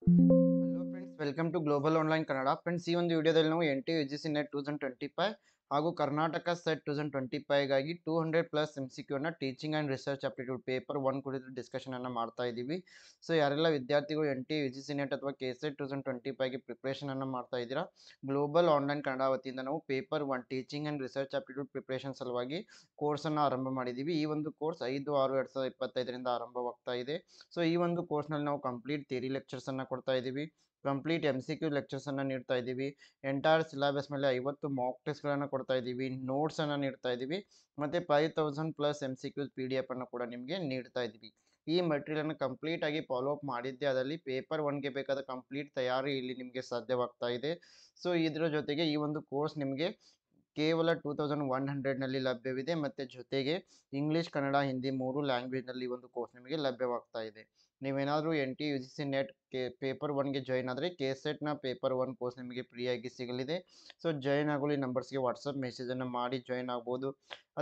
Hello friends, welcome to global online Kannada. Friends, ಈ ಒಂದು ವಿಡಿಯೋದಲ್ಲಿ ನಾವು NTU UGC ನೆಟ್ 2025 ಹಾಗೂ ಕರ್ನಾಟಕ ಸೆಟ್ 2025ಗಾಗಿ 200+ MCQ ಅನ್ನ teaching and research aptitude paper 1 ಕುರಿತು ಡಿಸ್ಕಷನ್ ಅನ್ನು ಮಾಡ್ತಾ ಇದ್ದೀವಿ. ಸೊ ಯಾರೆಲ್ಲ ವಿದ್ಯಾರ್ಥಿಗಳು NTU UGC ನೆಟ್ ಅಥವಾ KSET 2025ಗೆ ಪ್ರಿಪ್ರೇಷನ್ ಅನ್ನು ಮಾಡ್ತಾ ಇದ್ದೀರಾ, ಗ್ಲೋಬಲ್ ಆನ್ಲೈನ್ ಕನ್ನಡ ವತಿಯಿಂದ ನಾವು paper 1 teaching and research aptitude preparation ಸಲುವಾಗಿ ಕೋರ್ಸನ್ನು ಆರಂಭ ಮಾಡಿದ್ದೀವಿ. ಈ ಒಂದು ಕೋರ್ಸ್ 5/6/2025ರಿಂದ ಆರಂಭವಾಗ್ತಾ ಇದೆ. ಸೊ ಈ ಒಂದು ಕೋರ್ಸ್ನಲ್ಲಿ ನಾವು ಕಂಪ್ಲೀಟ್ ಥಿಯರಿ ಲೆಕ್ಚರ್ಸ್ ಅನ್ನ ಕೊಡ್ತಾ ಇದ್ದೀವಿ, ಕಂಪ್ಲೀಟ್ MCQ ಲೆಕ್ಚರ್ಸ್ ಅನ್ನ ನೀಡ್ತಾ ಇದ್ದೀವಿ, ಎಂಟೈರ್ ಸಿಲೆಬಸ್ ಮೇಲೆ 50 ಮಾಕ್ ಟೆಸ್ಟ್ಗಳನ್ನು ಕೊಡ್ತಾ ಇದ್ದೀವಿ, ನೋಟ್ಸ್ ಅನ್ನ ನೀಡ್ತಾ ಇದ್ದೀವಿ, ಮತ್ತೆ 5000+ MCQ PDF ಅನ್ನು ಕೂಡ ನಿಮಗೆ ನೀಡ್ತಾ ಇದ್ದೀವಿ. ಈ ಮೆಟೀರಿಯಲ್ ಅನ್ನು ಕಂಪ್ಲೀಟ್ ಆಗಿ ಫಾಲೋ ಅಪ್ ಮಾಡಿದ್ದೆ ಅದರಲ್ಲಿ ಪೇಪರ್ 1ಗೆ ಬೇಕಾದ ಕಂಪ್ಲೀಟ್ ತಯಾರಿ ಇಲ್ಲಿ ನಿಮಗೆ ಸಾಧ್ಯವಾಗ್ತಾ ಇದೆ. ಸೊ ಇದರ ಜೊತೆಗೆ ಈ ಒಂದು ಕೋರ್ಸ್ ನಿಮಗೆ ಕೇವಲ 2100ನಲ್ಲಿ ಲಭ್ಯವಿದೆ, ಮತ್ತು ಜೊತೆಗೆ ಇಂಗ್ಲೀಷ್, ಕನ್ನಡ, ಹಿಂದಿ 3 ಲ್ಯಾಂಗ್ವೇಜ್ನಲ್ಲಿ ಒಂದು ಕೋರ್ಸ್ ನಿಮಗೆ ಲಭ್ಯವಾಗ್ತಾ ಇದೆ. ನೀವೇನಾದರೂ NTU UGC ನೆಟ್ ಪೇಪರ್ 1ಗೆ ಜಾಯಿನ್ ಆದರೆ KSETನ ಪೇಪರ್ 1 ಕೋರ್ಸ್ ನಿಮಗೆ ಫ್ರೀಯಾಗಿ ಸಿಗಲಿದೆ. ಸೊ ಜಾಯಿನ್ ಆಗಲು ಈ ನಂಬರ್ಸ್ಗೆ ವಾಟ್ಸಪ್ ಮೆಸೇಜನ್ನು ಮಾಡಿ ಜಾಯಿನ್ ಆಗ್ಬೋದು,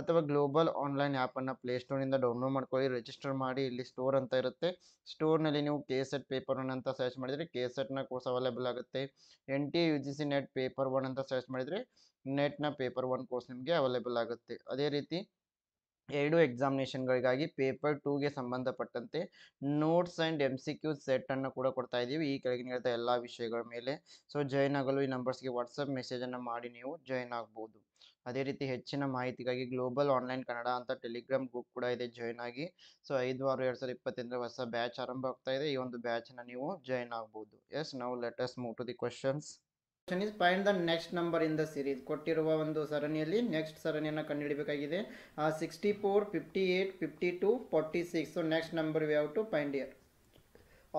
ಅಥವಾ ಗ್ಲೋಬಲ್ ಆನ್ಲೈನ್ ಆ್ಯಪನ್ನು ಪ್ಲೇಸ್ಟೋರ್ನಿಂದ ಡೌನ್ಲೋಡ್ ಮಾಡ್ಕೊಳ್ಳಿ, ರಿಜಿಸ್ಟರ್ ಮಾಡಿ. ಇಲ್ಲಿ ಸ್ಟೋರ್ ಅಂತ ಇರುತ್ತೆ, ಸ್ಟೋರ್ನಲ್ಲಿ ನೀವು KSET ಪೇಪರ್ 1 ಅಂತ ಸರ್ಚ್ ಮಾಡಿದರೆ KSETನ ಕೋರ್ಸ್ ಅವೈಲೇಬಲ್ ಆಗುತ್ತೆ. NTU UGC ನೆಟ್ ಪೇಪರ್ 1 ಅಂತ ಸರ್ಚ್ ಮಾಡಿದರೆ ನೆಟ್ನ ಪೇಪರ್ 1 ಕೋರ್ಸ್ ನಿಮಗೆ ಅವೈಲೇಬಲ್ ಆಗುತ್ತೆ. ಅದೇ ರೀತಿ 2 ಎಕ್ಸಾಮಿನೇಷನ್ಗಳಿಗಾಗಿ ಪೇಪರ್ 2ಗೆ ಸಂಬಂಧಪಟ್ಟಂತೆ ನೋಟ್ಸ್ ಆ್ಯಂಡ್ MCQ ಸೆಟ್ ಅನ್ನು ಕೂಡ ಕೊಡ್ತಾ ಇದ್ದೀವಿ ಈ ಕೆಳಗಿನ ಹೇಳಿದ ಎಲ್ಲ ವಿಷಯಗಳ ಮೇಲೆ. ಸೊ ಜಾಯಿನ್ ಆಗಲು ಈ ನಂಬರ್ಸ್ಗೆ ವಾಟ್ಸಪ್ ಮೆಸೇಜನ್ನು ಮಾಡಿ ನೀವು ಜಾಯಿನ್ ಆಗ್ಬೋದು. ಅದೇ ರೀತಿ ಹೆಚ್ಚಿನ ಮಾಹಿತಿಗಾಗಿ ಗ್ಲೋಬಲ್ ಆನ್ಲೈನ್ ಕನ್ನಡ ಅಂತ ಟೆಲಿಗ್ರಾಮ್ ಗ್ರೂಪ್ ಕೂಡ ಇದೆ, ಜಾಯಿನ್ ಆಗಿ. ಸೊ 5/6/2025 ಹೊಸ ಬ್ಯಾಚ್ ಆರಂಭ ಆಗ್ತಾ ಇದೆ, ಈ ಒಂದು ಬ್ಯಾಚನ್ನು ನೀವು ಜಾಯಿನ್ ಆಗ್ಬೋದು. Yes, now let us move to the questions. Question is find the next number in the series. ಕೊಟ್ಟಿರುವ ಒಂದು ಸರಣಿಯಲ್ಲಿ ನೆಕ್ಸ್ಟ್ ಸರಣಿಯನ್ನು ಕಂಡುಹಿಡಬೇಕಾಗಿದೆ. 64, 58, 52, 46. So next number we have to find here.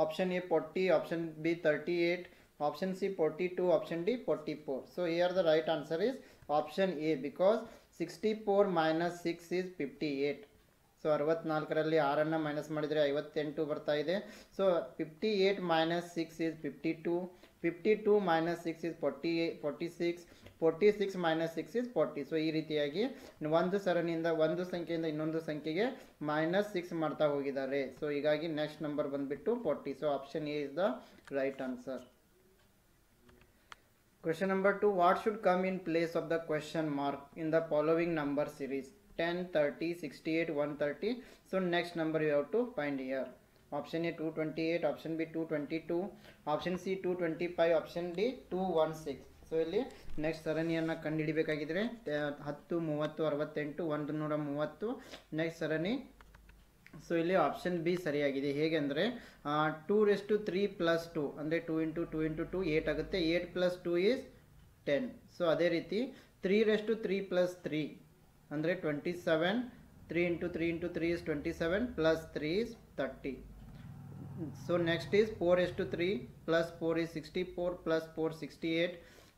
Option A 40, option B 38, option C 42, option D 44. So here the right answer is option A, because 64 minus 6 is 58. So 64ರಲ್ಲಿ 6ಅನ್ನು minus ಮಾಡಿದರೆ 58 ಬರ್ತಾ ಇದೆ. So 58 minus 6 is 52, 52 minus 6 is 46, 46 minus 6 is 40. So ಈ ರೀತಿಯಾಗಿ ಒಂದು ಸರಣಿಯಿಂದ ಒಂದು ಸಂಖ್ಯೆಯಿಂದ ಇನ್ನೊಂದು ಸಂಖ್ಯೆಗೆ -6 ಮಾಡ್ತಾ ಹೋಗಿದ್ದಾರೆ. ಸೊ ಹೀಗಾಗಿ ನೆಕ್ಸ್ಟ್ ನಂಬರ್ ಬಂದುಬಿಟ್ಟು 40. So option A is the right answer. Question number 2. What should come in place of the question mark in the following number series? 10, 30, 68, 130. So next number you have to find here. Option A 228, option B 222, option C 225, option D 216. So ಇಲ್ಲಿ next ಸರಣಿಯನ್ನು ಕಂಡುಹಿಡಿಬೇಕಾಗಿದ್ರೆ 10, 30, 68, 130. Next ಸರಣಿ. So ಇಲ್ಲಿ option B ಸರಿಯಾಗಿದೆ. ಹೇಗೆ ಅಂದರೆ 2⁻³ + 2 ಅಂದರೆ 2 × 2 × 2 8 ಆಗುತ್ತೆ. 8 + 2 is 10. So ಅದೇ ರೀತಿ 3⁻³ + 3 ಅಂದರೆ 27. 3 × 3 × 3 is 27 + 3 is 30. So next is 4⁻³ + 4 is 64 + 4 68.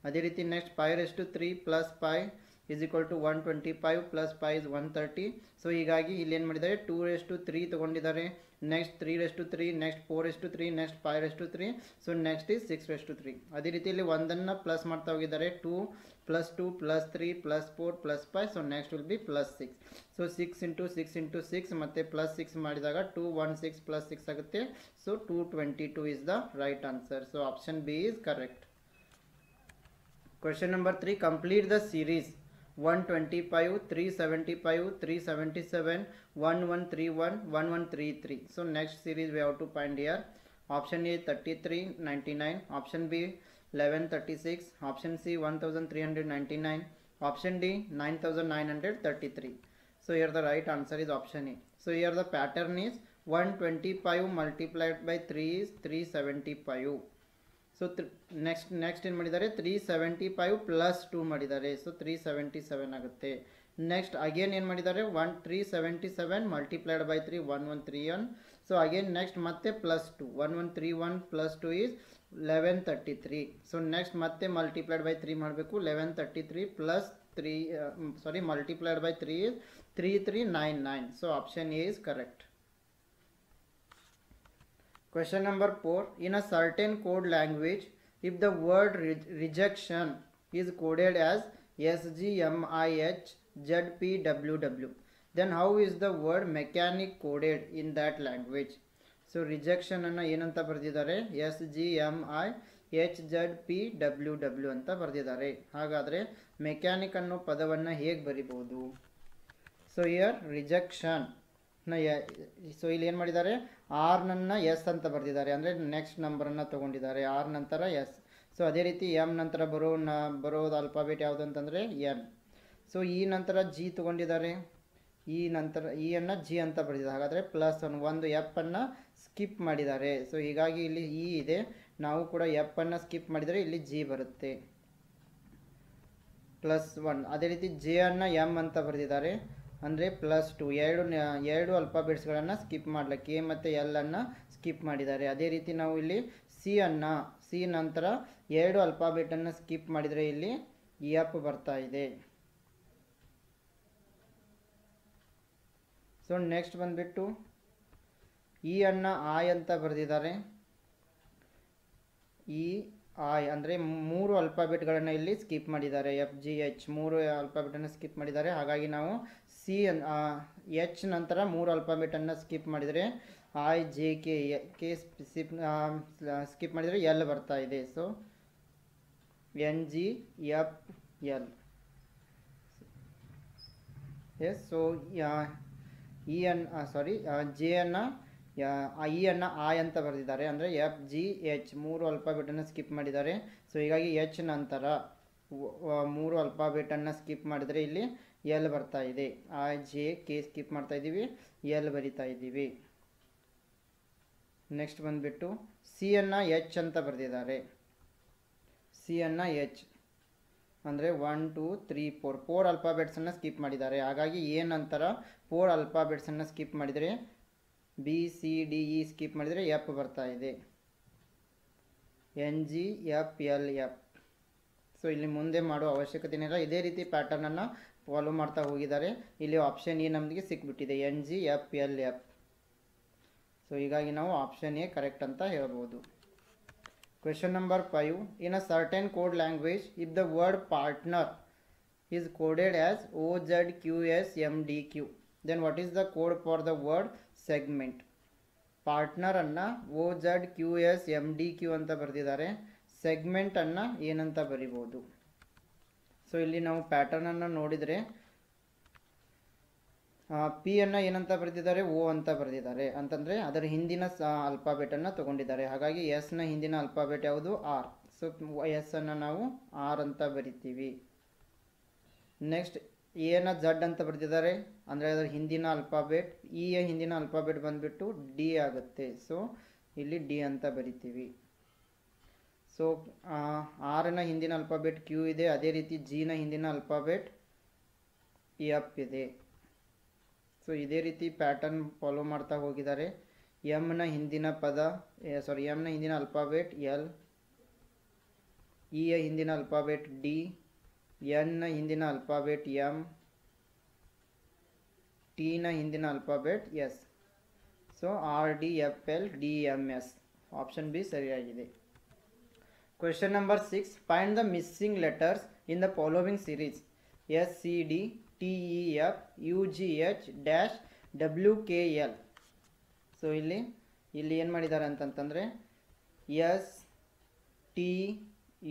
ಅದೇ ರೀತಿ next 5⁻³ + 5 is equal to 125 + 5 is 130. So ಹೀಗಾಗಿ ಇಲ್ಲಿ ಏನು ಮಾಡಿದ್ದಾರೆ 2⁻³ ತೊಗೊಂಡಿದ್ದಾರೆ, next 3⁻³, next 4⁻³ next 5⁻³. So next is 6⁻³ ಅದೇ ರೀತಿಯಲ್ಲಿ ಒಂದನ್ನು ಪ್ಲಸ್ ಮಾಡ್ತಾ ಹೋಗಿದ್ದಾರೆ. 2 + 2 + 3 + 4 + 5. So next will be +6. So 6 × 6 × 6 ಮತ್ತು +6 ಮಾಡಿದಾಗ 216 + 6 ಆಗುತ್ತೆ. So 222 is the right answer. So option B is correct. Question number 3. Complete the series 125, 375, 377, 1131, 1133. So next series we have to find here. Option A 3399, option B 1136, option C 1399, option D 9933. So here the right answer is option A. So here the pattern is 125 multiplied by 3 is 375. So next ಏನು ಮಾಡಿದ್ದಾರೆ 375 + 2 ಮಾಡಿದ್ದಾರೆ. So 377 ಆಗುತ್ತೆ. Next again ಏನು ಮಾಡಿದ್ದಾರೆ 377 multiplied by 3 1131. So again next ಮತ್ತೆ +2 1131 + 2 is 1133. So next ಮತ್ತೆ multiplied by 3 ಮಾಡಬೇಕು. 1133 + 3 multiplied by 3 is 3399. So option A is correct. Question number 4. In a certain code language, if the word rejection is coded as SGMIH ZPWW, then how is the word mechanic coded in that language? So ರಿಜೆಕ್ಷನನ್ನು ಏನಂತ ಬರೆದಿದ್ದಾರೆ, SGMIHZPWW ಅಂತ ಬರೆದಿದ್ದಾರೆ. ಹಾಗಾದರೆ mechanic ಅನ್ನೋ ಪದವನ್ನು ಹೇಗೆ ಬರಿಬೋದು? ಸೊ ಇಯರ್ ರಿಜೆಕ್ಷನ್ ಸೊ ಇಲ್ಲಿ ಏನು ಮಾಡಿದ್ದಾರೆ, ಆರ್ನನ್ನು ಎಸ್ ಅಂತ ಬರೆದಿದ್ದಾರೆ, ಅಂದರೆ ನೆಕ್ಸ್ಟ್ ನಂಬರನ್ನು ತೊಗೊಂಡಿದ್ದಾರೆ, ಆರ್ ನಂತರ ಎಸ್. ಸೊ ಅದೇ ರೀತಿ ಎಮ್ ನಂತರ ಬರೋದು ಆಲ್ಫಾಬೆಟ್ ಯಾವುದು ಅಂತಂದರೆ ಎನ್. ಸೊ ಈ ನಂತರ ಜಿ ತೊಗೊಂಡಿದ್ದಾರೆ, ಈ ನಂತರ ಇ ಅನ್ನು ಜಿ ಅಂತ ಬರೆದಿದ್ದಾರೆ. ಹಾಗಾದರೆ +1 ಒಂದು ಎಫ್ ಅನ್ನು ಸ್ಕಿಪ್ ಮಾಡಿದ್ದಾರೆ. ಸೊ ಹೀಗಾಗಿ ಇಲ್ಲಿ ಇ ಇದೆ, ನಾವು ಕೂಡ ಎಫ್ ಅನ್ನು ಸ್ಕಿಪ್ ಮಾಡಿದರೆ ಇಲ್ಲಿ ಜಿ ಬರುತ್ತೆ, +1. ಅದೇ ರೀತಿ ಜೆ ಅನ್ನು ಎಮ್ ಅಂತ ಬರೆದಿದ್ದಾರೆ, ಅಂದರೆ +2. ಎರಡು ಅಲ್ಫಾಬೆಟ್ಸ್ಗಳನ್ನು ಸ್ಕಿಪ್ ಮಾಡಲಿಕ್ಕೆ ಎ ಮತ್ತು ಎಲ್ ಅನ್ನು ಸ್ಕಿಪ್ ಮಾಡಿದ್ದಾರೆ. ಅದೇ ರೀತಿ ನಾವು ಇಲ್ಲಿ ಸಿ ನಂತರ ಎರಡು ಅಲ್ಫಾಬೆಟನ್ನು ಸ್ಕಿಪ್ ಮಾಡಿದರೆ ಇಲ್ಲಿ ಎಫ್ ಬರ್ತಾ ಇದೆ. ಸೊ ನೆಕ್ಸ್ಟ್ ಬಂದುಬಿಟ್ಟು ಇ ಅನ್ನು ಐ ಅಂತ ಬರೆದಿದ್ದಾರೆ, ಅಂದರೆ 3 ಅಲ್ಫಾಬೆಟ್ಗಳನ್ನು ಇಲ್ಲಿ ಸ್ಕಿಪ್ ಮಾಡಿದ್ದಾರೆ, FGH 3 ಅಲ್ಫಾಬೆಟನ್ನು ಸ್ಕಿಪ್ ಮಾಡಿದ್ದಾರೆ. ಹಾಗಾಗಿ ನಾವು ಎಚ್ ನಂತರ 3 ಅಲ್ಫಾಬೆಟನ್ನು ಸ್ಕಿಪ್ ಮಾಡಿದರೆ IJK ಸ್ಕಿಪ್ ಮಾಡಿದರೆ ಎಲ್ ಬರ್ತಾ ಇದೆ. So NGFL. S. So J ಅನ್ನು ಇ ಅನ್ನು ಐ ಅಂತ ಬರೆದಿದ್ದಾರೆ, ಅಂದರೆ FGH 3 ಅಲ್ಫಾಬೆಟನ್ನು ಸ್ಕಿಪ್ ಮಾಡಿದ್ದಾರೆ. ಸೊ ಹೀಗಾಗಿ ಎಚ್ ನಂತರ 3 ಅಲ್ಫಾಬೆಟನ್ನು ಸ್ಕಿಪ್ ಮಾಡಿದರೆ ಇಲ್ಲಿ ಎಲ್ ಬರ್ತಾ ಇದೆ. IJK ಸ್ಕಿಪ್ ಮಾಡ್ತಾ ಇದ್ದೀವಿ, ಎಲ್ ಬರಿತಾ ಇದ್ದೀವಿ. ನೆಕ್ಸ್ಟ್ ಬಂದುಬಿಟ್ಟು ಸಿ ಅನ್ನು ಎಚ್ ಅಂತ ಬರೆದಿದ್ದಾರೆ, ಸಿ ಅನ್ನು ಎಚ್ ಅಂದರೆ 1 2 3 4 ಅಲ್ಫಾಬೆಟ್ಸನ್ನು ಸ್ಕಿಪ್ ಮಾಡಿದ್ದಾರೆ. ಹಾಗಾಗಿ ಎ ನಂತರ 4 ಅಲ್ಫಾಬೆಟ್ಸನ್ನು ಸ್ಕಿಪ್ ಮಾಡಿದರೆ BCDE ಸ್ಕಿಪ್ ಮಾಡಿದರೆ ಎಫ್ ಬರ್ತಾ ಇದೆ, NGFLF. ಸೊ ಇಲ್ಲಿ ಮುಂದೆ ಮಾಡುವ ಅವಶ್ಯಕತೆ ಇಲ್ಲ, ಇದೇ ರೀತಿ ಪ್ಯಾಟರ್ನನ್ನು ಫಾಲೋ ಮಾಡ್ತಾ ಹೋಗಿದ್ದಾರೆ. ಇಲ್ಲಿ ಆಪ್ಷನ್ ಎ ನಮಗೆ ಸಿಕ್ಬಿಟ್ಟಿದೆ, NGFLF. ಸೊ ಹೀಗಾಗಿ ನಾವು ಆಪ್ಷನ್ ಎ ಕರೆಕ್ಟ್ ಅಂತ ಹೇಳ್ಬೋದು. Question number 5. In a certain code language, if the word partner is coded as OZQSMDQ, then what is the code for the word segment? Partner ಅನ್ನು OZQSMDQ ಅಂತ ಬರೆದಿದ್ದಾರೆ, segment ಅನ್ನು ಏನಂತ ಬರಿಬೋದು? ಸೊ ಇಲ್ಲಿ ನಾವು ಪ್ಯಾಟರ್ನ್ ಅನ್ನು ನೋಡಿದರೆ ಪಿ ಅನ್ನು ಏನಂತ ಬರೆದಿದ್ದಾರೆ, ಓ ಅಂತ ಬರೆದಿದ್ದಾರೆ, ಅಂತಂದರೆ ಅದರ ಹಿಂದಿನ ಅಲ್ಫಾಬೆಟನ್ನು ತೊಗೊಂಡಿದ್ದಾರೆ. ಹಾಗಾಗಿ ಎಸ್ನ ಹಿಂದಿನ ಅಲ್ಫಾಬೆಟ್ ಯಾವುದು, ಆರ್. ಸೊ ಎಸ್ ಅನ್ನು ನಾವು ಆರ್ ಅಂತ ಬರಿತೀವಿ. ನೆಕ್ಸ್ಟ್ ಎನ ಝಡ್ ಅಂತ ಬರೆದಿದ್ದಾರೆ, ಅಂದರೆ ಅದರ ಹಿಂದಿನ ಅಲ್ಫಾಬೆಟ್, ಇಯ ಹಿಂದಿನ ಅಲ್ಫಾಬೆಟ್ ಬಂದುಬಿಟ್ಟು ಡಿ ಆಗುತ್ತೆ. ಸೊ ಇಲ್ಲಿ ಡಿ ಅಂತ ಬರಿತೀವಿ. ಸೊ ಆರ್ನ ಹಿಂದಿನ ಅಲ್ಫಾಬೆಟ್ ಕ್ಯೂ ಇದೆ, ಅದೇ ರೀತಿ ಜಿನ ಹಿಂದಿನ ಅಲ್ಫಾಬೆಟ್ ಎಫ್ ಇದೆ. ಸೊ ಇದೇ ರೀತಿ ಪ್ಯಾಟರ್ನ್ ಫಾಲೋ ಮಾಡ್ತಾ ಹೋಗಿದ್ದಾರೆ. ಎಮ್ನ ಹಿಂದಿನ ಅಲ್ಫಾಬೆಟ್ ಎಲ್, ಇಯ ಹಿಂದಿನ ಅಲ್ಫಾಬೆಟ್ ಡಿ, ಎನ್ನ ಹಿಂದಿನ ಅಲ್ಫಾಬೆಟ್ ಎಮ್, ಟಿನ ಹಿಂದಿನ alphabet S. So RDFLDMS. Option B ಸರಿಯಾಗಿದೆ. Question number 6. Find the missing letters in the following series: SCD TEF UGH-WKL. So ಇಲ್ಲಿ ಏನು ಮಾಡಿದ್ದಾರೆ ಅಂತಂತಂದರೆ S T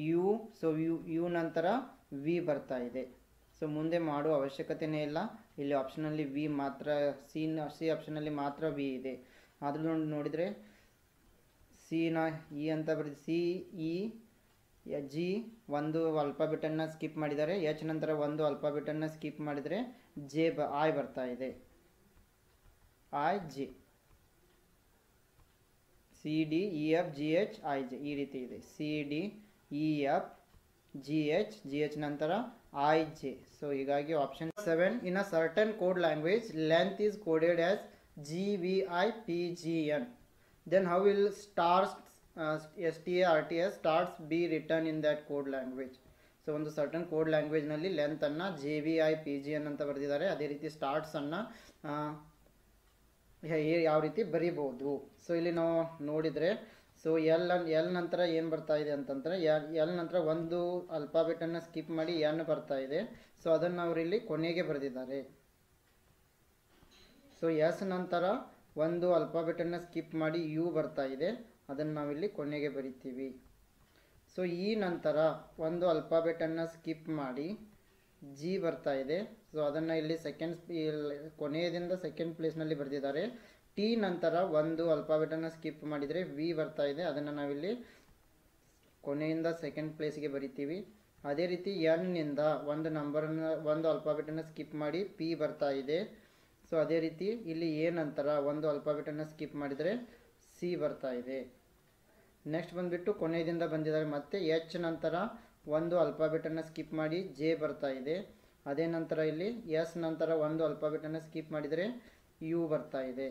U, so U ನಂತರ ವಿ ಬರ್ತಾ ಇದೆ. ಸೊ ಮುಂದೆ ಮಾಡುವ ಅವಶ್ಯಕತೆಯೇ ಇಲ್ಲ, ಇಲ್ಲಿ ಆಪ್ಷನಲ್ಲಿ ವಿ ಮಾತ್ರ, ಸಿ ಆಪ್ಷನಲ್ಲಿ ಮಾತ್ರ ವಿ ಇದೆ. ಆದರೂ ನೋಡಿದರೆ ಸಿನ ಇ ಅಂತ ಬರೆದು ಸಿ ಇ ಜಿ ಒಂದು ಅಲ್ಫಾಬೆಟನ್ನು ಸ್ಕಿಪ್ ಮಾಡಿದ್ದಾರೆ, ಎಚ್ ನಂತರ ಒಂದು ಅಲ್ಫಾಬೆಟನ್ನು ಸ್ಕಿಪ್ ಮಾಡಿದರೆ ಐ ಬರ್ತಾ ಇದೆ, IJ. CDEFGH IJ ಈ ರೀತಿ ಇದೆ, CDEFGH ನಂತರ IJ. ಸೊ ಹೀಗಾಗಿ option 7. In a certain code language, length is coded as GVIPGN. Then how will STARTS starts be written in that code language? So ಒಂದು certain code ಲ್ಯಾಂಗ್ವೇಜ್ನಲ್ಲಿ ಲೆಂತನ್ನು JVIPGN ಅಂತ ಬರೆದಿದ್ದಾರೆ, ಅದೇ ರೀತಿ ಸ್ಟಾರ್ಟ್ಸನ್ನು ಯಾವ ರೀತಿ ಬರೀಬೋದು? ಸೊ ಇಲ್ಲಿ ನಾವು ನೋಡಿದರೆ, ಸೊ ಎಲ್ ನಂತರ ಏನು ಬರ್ತಾ ಇದೆ ಅಂತಂದರೆ, ಎಲ್ ನಂತರ ಒಂದು ಅಲ್ಫಾಬೆಟನ್ನು ಸ್ಕಿಪ್ ಮಾಡಿ ಎನ್ ಬರ್ತಾ ಇದೆ. ಸೊ ಅದನ್ನು ಅವರು ಇಲ್ಲಿ ಕೊನೆಗೆ ಬರೆದಿದ್ದಾರೆ. ಸೊ ಎಸ್ ನಂತರ ಒಂದು ಅಲ್ಫಾಬೆಟನ್ನು ಸ್ಕಿಪ್ ಮಾಡಿ ಯು ಬರ್ತಾ ಇದೆ, ಅದನ್ನು ನಾವಿಲ್ಲಿ ಕೊನೆಗೆ ಬರಿತೀವಿ. ಸೊ ಈ ನಂತರ ಒಂದು ಅಲ್ಫಾಬೆಟನ್ನು ಸ್ಕಿಪ್ ಮಾಡಿ ಜಿ ಬರ್ತಾ ಇದೆ. ಸೊ ಅದನ್ನು ಇಲ್ಲಿ ಕೊನೆಯದಿಂದ ಸೆಕೆಂಡ್ ಪ್ಲೇಸ್ನಲ್ಲಿ ಬರೆದಿದ್ದಾರೆ. ಟಿ ನಂತರ ಒಂದು ಅಲ್ಫಾಬೆಟನ್ನು ಸ್ಕಿಪ್ ಮಾಡಿದರೆ ವಿ ಬರ್ತಾ ಇದೆ, ಅದನ್ನು ನಾವಿಲ್ಲಿ ಕೊನೆಯಿಂದ ಸೆಕೆಂಡ್ ಪ್ಲೇಸ್ಗೆ ಬರಿತೀವಿ. ಅದೇ ರೀತಿ ಎನ್ನಿಂದ ಒಂದು ಅಲ್ಫಾಬೆಟನ್ನು ಸ್ಕಿಪ್ ಮಾಡಿ ಪಿ ಬರ್ತಾ ಇದೆ. ಸೊ ಅದೇ ರೀತಿ ಇಲ್ಲಿ ಎ ನಂತರ ಒಂದು ಅಲ್ಫಾಬೆಟನ್ನು ಸ್ಕಿಪ್ ಮಾಡಿದರೆ ಸಿ ಬರ್ತಾ ಇದೆ. ನೆಕ್ಸ್ಟ್ ಬಂದುಬಿಟ್ಟು ಕೊನೆಯದಿಂದ ಬಂದಿದ್ದಾರೆ. ಮತ್ತೆ ಎಚ್ ನಂತರ ಒಂದು ಅಲ್ಫಾಬೆಟನ್ನು ಸ್ಕಿಪ್ ಮಾಡಿ ಜೆ ಬರ್ತಾ ಇದೆ. ಅದೇ ನಂತರ ಇಲ್ಲಿ ಎಸ್ ನಂತರ ಒಂದು ಅಲ್ಫಾಬೆಟನ್ನು ಸ್ಕಿಪ್ ಮಾಡಿದರೆ ಯು ಬರ್ತಾ ಇದೆ.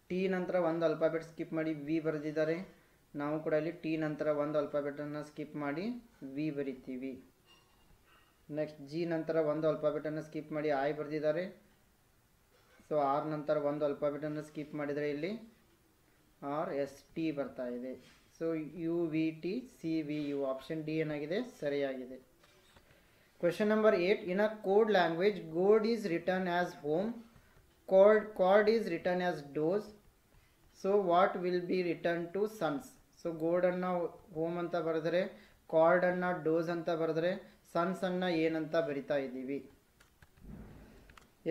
ಟಿ ನಂತರ ಒಂದು ಅಲ್ಫಾಬೆಟ್ ಸ್ಕಿಪ್ ಮಾಡಿ ವಿ ಬರೆದಿದ್ದಾರೆ. ನಾವು ಕೂಡ ಇಲ್ಲಿ ಟಿ ನಂತರ ಒಂದು ಅಲ್ಫಾಬೆಟನ್ನು ಸ್ಕಿಪ್ ಮಾಡಿ ವಿ ಬರಿತೀವಿ. ನೆಕ್ಸ್ಟ್ ಜಿ ನಂತರ ಒಂದು ಅಲ್ಫಾಬೆಟನ್ನು ಸ್ಕಿಪ್ ಮಾಡಿ ಐ ಬರೆದಿದ್ದಾರೆ. ಸೊ ಆರ್ ನಂತರ ಒಂದು ಅಲ್ಫಾಬೆಟನ್ನು ಸ್ಕಿಪ್ ಮಾಡಿದರೆ ಇಲ್ಲಿ ಆರ್ ಎಸ್ ಟಿ ಬರ್ತಾ ಇದೆ. So U V T C V U, option D ಏನಾಗಿದೆ, ಸರಿಯಾಗಿದೆ. Question number 8. In a code language god is written as home, card is written as dose. So what will be written to sons. So ಗೋಡನ್ನು home ಅಂತ ಬರೆದರೆ, ಕಾರ್ಡನ್ನು dose ಅಂತ ಬರೆದರೆ, ಸನ್ಸನ್ನು ಏನಂತ ಬರಿತಾ ಇದ್ದೀವಿ.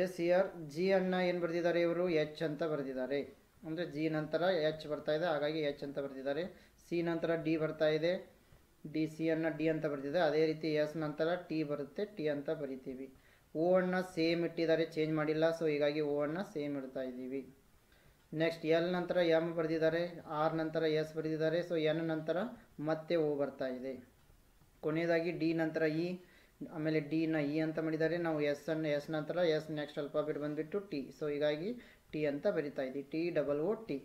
ಎಸ್ ಹಿಯರ್ ಜಿ ಅನ್ನು ಏನು ಬರೆದಿದ್ದಾರೆ ಇವರು, ಎಚ್ ಅಂತ ಬರೆದಿದ್ದಾರೆ. ಅಂದರೆ ಜಿ ನಂತರ ಎಚ್ ಬರ್ತಾ ಇದೆ, ಹಾಗಾಗಿ ಎಚ್ ಅಂತ ಬರೆದಿದ್ದಾರೆ. ಸಿ ನಂತರ ಡಿ ಬರ್ತಾ ಇದೆ, ಡಿ ಸಿ ಅನ್ನು ಡಿ ಅಂತ ಬರೆದಿದೆ. ಅದೇ ರೀತಿ ಎಸ್ ನಂತರ ಟಿ ಬರುತ್ತೆ, ಟಿ ಅಂತ ಬರಿತೀವಿ. ಓ ಅನ್ನು ಸೇಮ್ ಇಟ್ಟಿದ್ದಾರೆ, ಚೇಂಜ್ ಮಾಡಿಲ್ಲ. ಸೊ ಹೀಗಾಗಿ ಓ ಅನ್ನು ಸೇಮ್ ಇಡ್ತಾ ಇದ್ದೀವಿ. ನೆಕ್ಸ್ಟ್ ಎಲ್ ನಂತರ ಎಮ್ ಬರೆದಿದ್ದಾರೆ, ಆರ್ ನಂತರ ಎಸ್ ಬರೆದಿದ್ದಾರೆ. ಸೊ ಎನ್ ನಂತರ ಮತ್ತೆ ಓ ಬರ್ತಾ ಇದೆ. ಕೊನೆಯದಾಗಿ ಡಿ ನಂತರ ಇ, ಆಮೇಲೆ ಡಿನ ಇ ಅಂತ ಮಾಡಿದ್ದಾರೆ. ನಾವು ಎಸ್ ನಂತರ ಎಸ್ ನೆಕ್ಸ್ಟ್ ಅಲ್ಫಾಬೆಟ್ ಬಂದುಬಿಟ್ಟು ಟಿ. ಸೊ ಹೀಗಾಗಿ ಟಿ ಅಂತ ಬರಿತಾ ಇದ್ದೀವಿ, T double O T.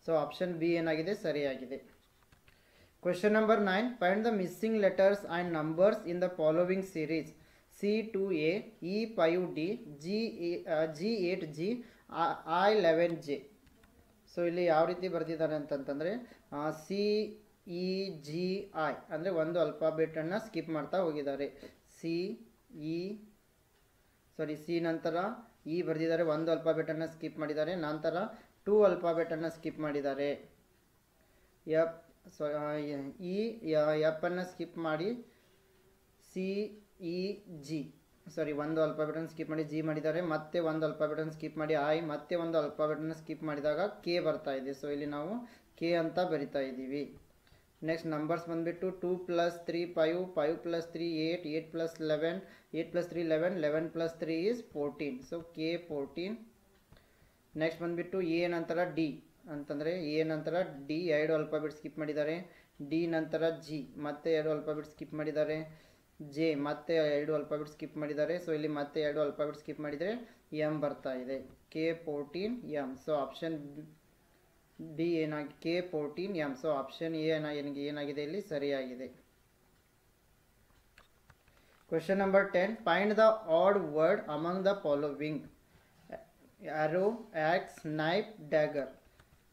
So option B ಏನಾಗಿದೆ, ಸರಿಯಾಗಿದೆ. Question number 9. Find the missing letters and numbers in the following series C2A, E5D, G8G, I11J. So ಇಲ್ಲಿ ಯಾವ ರೀತಿ ಬರೆದಿದ್ದಾರೆ ಅಂತಂತಂದರೆ CEGI ಅಂದರೆ ಒಂದು ಅಲ್ಫಾಬೆಟನ್ನು ಸ್ಕಿಪ್ ಮಾಡ್ತಾ ಹೋಗಿದ್ದಾರೆ. ಸಿ ನಂತರ ಇ ಬರೆದಿದ್ದಾರೆ, ಒಂದು ಅಲ್ಫಾಬೆಟನ್ನು ಸ್ಕಿಪ್ ಮಾಡಿದ್ದಾರೆ. ನಂತರ 2 ಅಲ್ಫಾಬೆಟನ್ನು ಸ್ಕಿಪ್ ಮಾಡಿದ್ದಾರೆ. ಎಫ್ ಅನ್ನು ಸ್ಕಿಪ್ ಮಾಡಿ ಒಂದು ಅಲ್ಫಾಬೆಟನ್ನು ಸ್ಕಿಪ್ ಮಾಡಿ ಜಿ ಮಾಡಿದ್ದಾರೆ. ಮತ್ತೆ ಒಂದು ಅಲ್ಫಾಬೆಟನ್ನು ಸ್ಕಿಪ್ ಮಾಡಿ ಐ, ಮತ್ತೆ ಒಂದು ಅಲ್ಫಾಬೆಟನ್ನು ಸ್ಕಿಪ್ ಮಾಡಿದಾಗ ಕೆ ಬರ್ತಾ ಇದೆ. ಸೊ ಇಲ್ಲಿ ನಾವು ಕೆ ಅಂತ ಬರಿತಾ ಇದ್ದೀವಿ. ನೆಕ್ಸ್ಟ್ ನಂಬರ್ಸ್ ಬಂದುಬಿಟ್ಟು 2 + 3 5, 5 + 3 8, 8 + 11, 8 + 3 11, 11 + 3 is 14. So K 14. ನೆಕ್ಸ್ಟ್ ಬಂದುಬಿಟ್ಟು ಎ ನಂತರ ಡಿ ಅಂತಂದರೆ ಎ ನಂತರ ಡಿ 2 ಅಲ್ಫಾಬೆಟ್ ಸ್ಕಿಪ್ ಮಾಡಿದ್ದಾರೆ. ಡಿ ನಂತರ ಜಿ ಮತ್ತೆ 2 ಅಲ್ಫಾಬೆಟ್ ಸ್ಕಿಪ್ ಮಾಡಿದ್ದಾರೆ. ಜೆ ಮತ್ತೆ 2 ಅಲ್ಫಾಬೆಟ್ ಸ್ಕಿಪ್ ಮಾಡಿದ್ದಾರೆ. ಸೊ ಇಲ್ಲಿ ಮತ್ತೆ 2 ಅಲ್ಫಾಬೆಟ್ ಸ್ಕಿಪ್ ಮಾಡಿದರೆ ಎಮ್ ಬರ್ತಾ ಇದೆ, K 14 M. So option D ಏನಾಗಿ K 14 M. So option A ಏನಾಗಿದೆ ಇಲ್ಲಿ, ಸರಿಯಾಗಿದೆ. Question number 10. Find the odd word among the following arrow, axe, knife, dagger.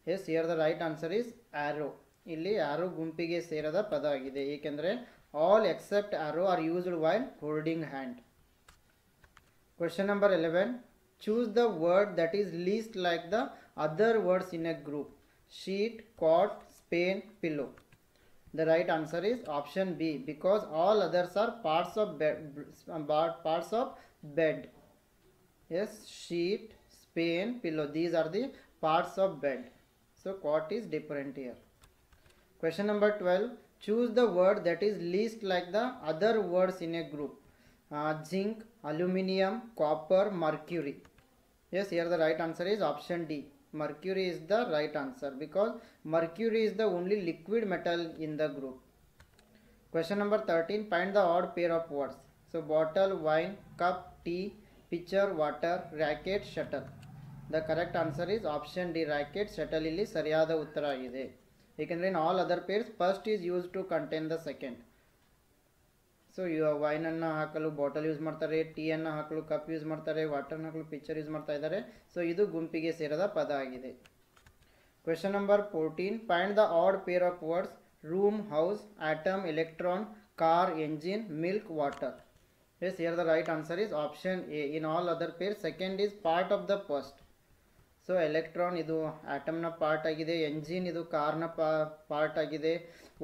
Yes, here the right answer is arrow. ಇಲ್ಲಿ arrow ಗುಂಪಿಗೆ ಸೇರದ ಪದ ಆಗಿದೆ, ಏಕೆಂದರೆ all except arrow are used while holding hand. Question number 11. Choose the word that is least like the other words in a group. Sheet, cot, spade, pillow. The right answer is option B, because all others are parts of bed. Yes, sheet, spade, pillow, these are the parts of bed. So cot is different here. Question number 12. Choose the word that is least like the other words in a group. Zinc, aluminium, copper, mercury. Yes, here the right answer is option D. Mercury is the right answer, because mercury is the only liquid metal in the group. Question number 13. Find the odd pair of words. So bottle, wine, cup, tea, pitcher, water, racket, shuttle. The correct answer is option D, racket. Shuttle ಇಲ್ಲಿ ಸರಿಯಾದ ಉತ್ತರ ಆಗಿದೆ, ಏಕೆಂದರೆ in all other pairs first is used to contain the second. So ವೈನನ್ನು ಹಾಕಲು bottle use ಮಾಡ್ತಾರೆ, ಟೀಯನ್ನು ಹಾಕಲು ಕಪ್ ಯೂಸ್ ಮಾಡ್ತಾರೆ, ವಾಟರ್ನ ಹಾಕಲು ಪಿಕ್ಚರ್ ಯೂಸ್ ಮಾಡ್ತಾ ಇದ್ದಾರೆ. ಸೊ ಇದು ಗುಂಪಿಗೆ ಸೇರದ ಪದ ಆಗಿದೆ. Question number 14. Find the add pair of words. Room, house, atom, electron, car, engine, milk, water. Yes, here the right answer is option A. In all other pairs second is part of the first. So electron ಇದು ಆಟಮ್ನ part ಆಗಿದೆ, engine ಇದು ಕಾರ್ನ part ಆಗಿದೆ,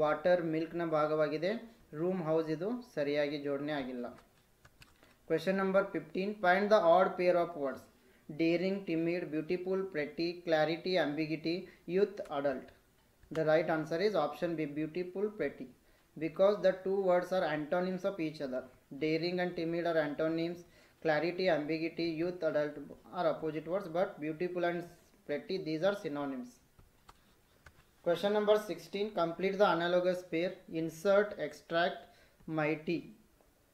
water ಮಿಲ್ಕ್ನ ಭಾಗವಾಗಿದೆ, room house ಇದು ಸರಿಯಾಗಿ ಜೋಡಣೆ ಆಗಿಲ್ಲ. Question number 15, find the add pair of words. Daring, timid, beautiful, pretty, clarity, ambiguity, youth, adult. The right answer is option B, beautiful, pretty, because the two words are antonyms of each other. Daring and timid are antonyms, clarity, ambiguity, youth, adult are opposite words, but beautiful and pretty, these are synonyms. Question number 16, complete the analogous pair. Insert, extract, mighty.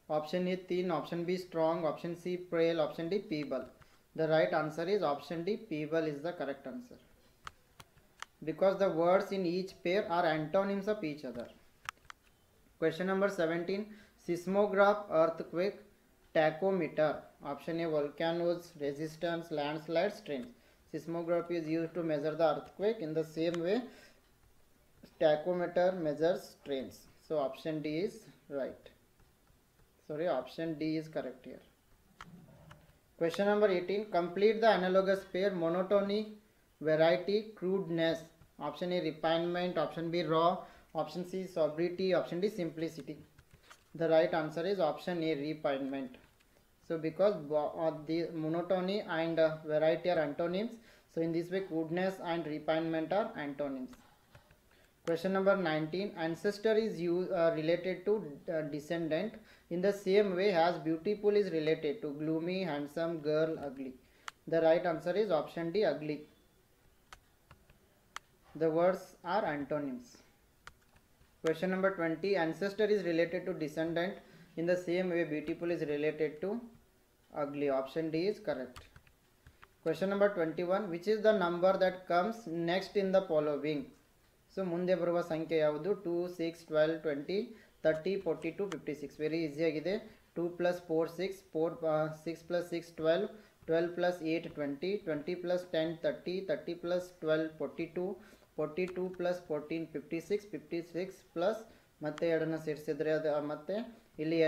Option A thin, option B strong, option C frail, option D feeble. The right answer is option D, feeble is the correct answer, because the words in each pair are antonyms of each other. Question number 17, seismograph, earthquake, tachometer. Option A volcanoes, resistance, landslides, trends. Seismograph is used to measure the earthquake. In the same way, tachometer measures trends. So option D is right. Sorry, option D is correct here. Question number 18, complete the analogous pair. Monotony, variety, crudeness. Option A refinement, option B raw, option C sobriety, option D simplicity. The right answer is option A, refinement. So because the monotony and variety are antonyms, so in this way crudeness and refinement are antonyms. Question number 19, ancestor is related to descendant in the same way as beautiful is related to gloomy, handsome, girl, ugly. The right answer is option D, ugly. The words are antonyms. Question number 20, ancestor is related to descendant in the same way beautiful is related to ugly. Option D is correct. Question number 21, which is the number that comes next in the following? So ಮುಂದೆ ಬರುವ ಸಂಖ್ಯೆ ಯಾವುದು? 2, 6, 12, 20, 30, 42, 56. Very easy ಆಗಿದೆ. 2 + 4 6, 6 + 6 12, 12 + 8 20, 20 + 10 30, 30 + 12 42, 42 + 14 56, 56 plus ಮತ್ತೆ 2 ಸೇರಿಸಿದರೆ ಅದು ಮತ್ತೆ ಇಲ್ಲಿ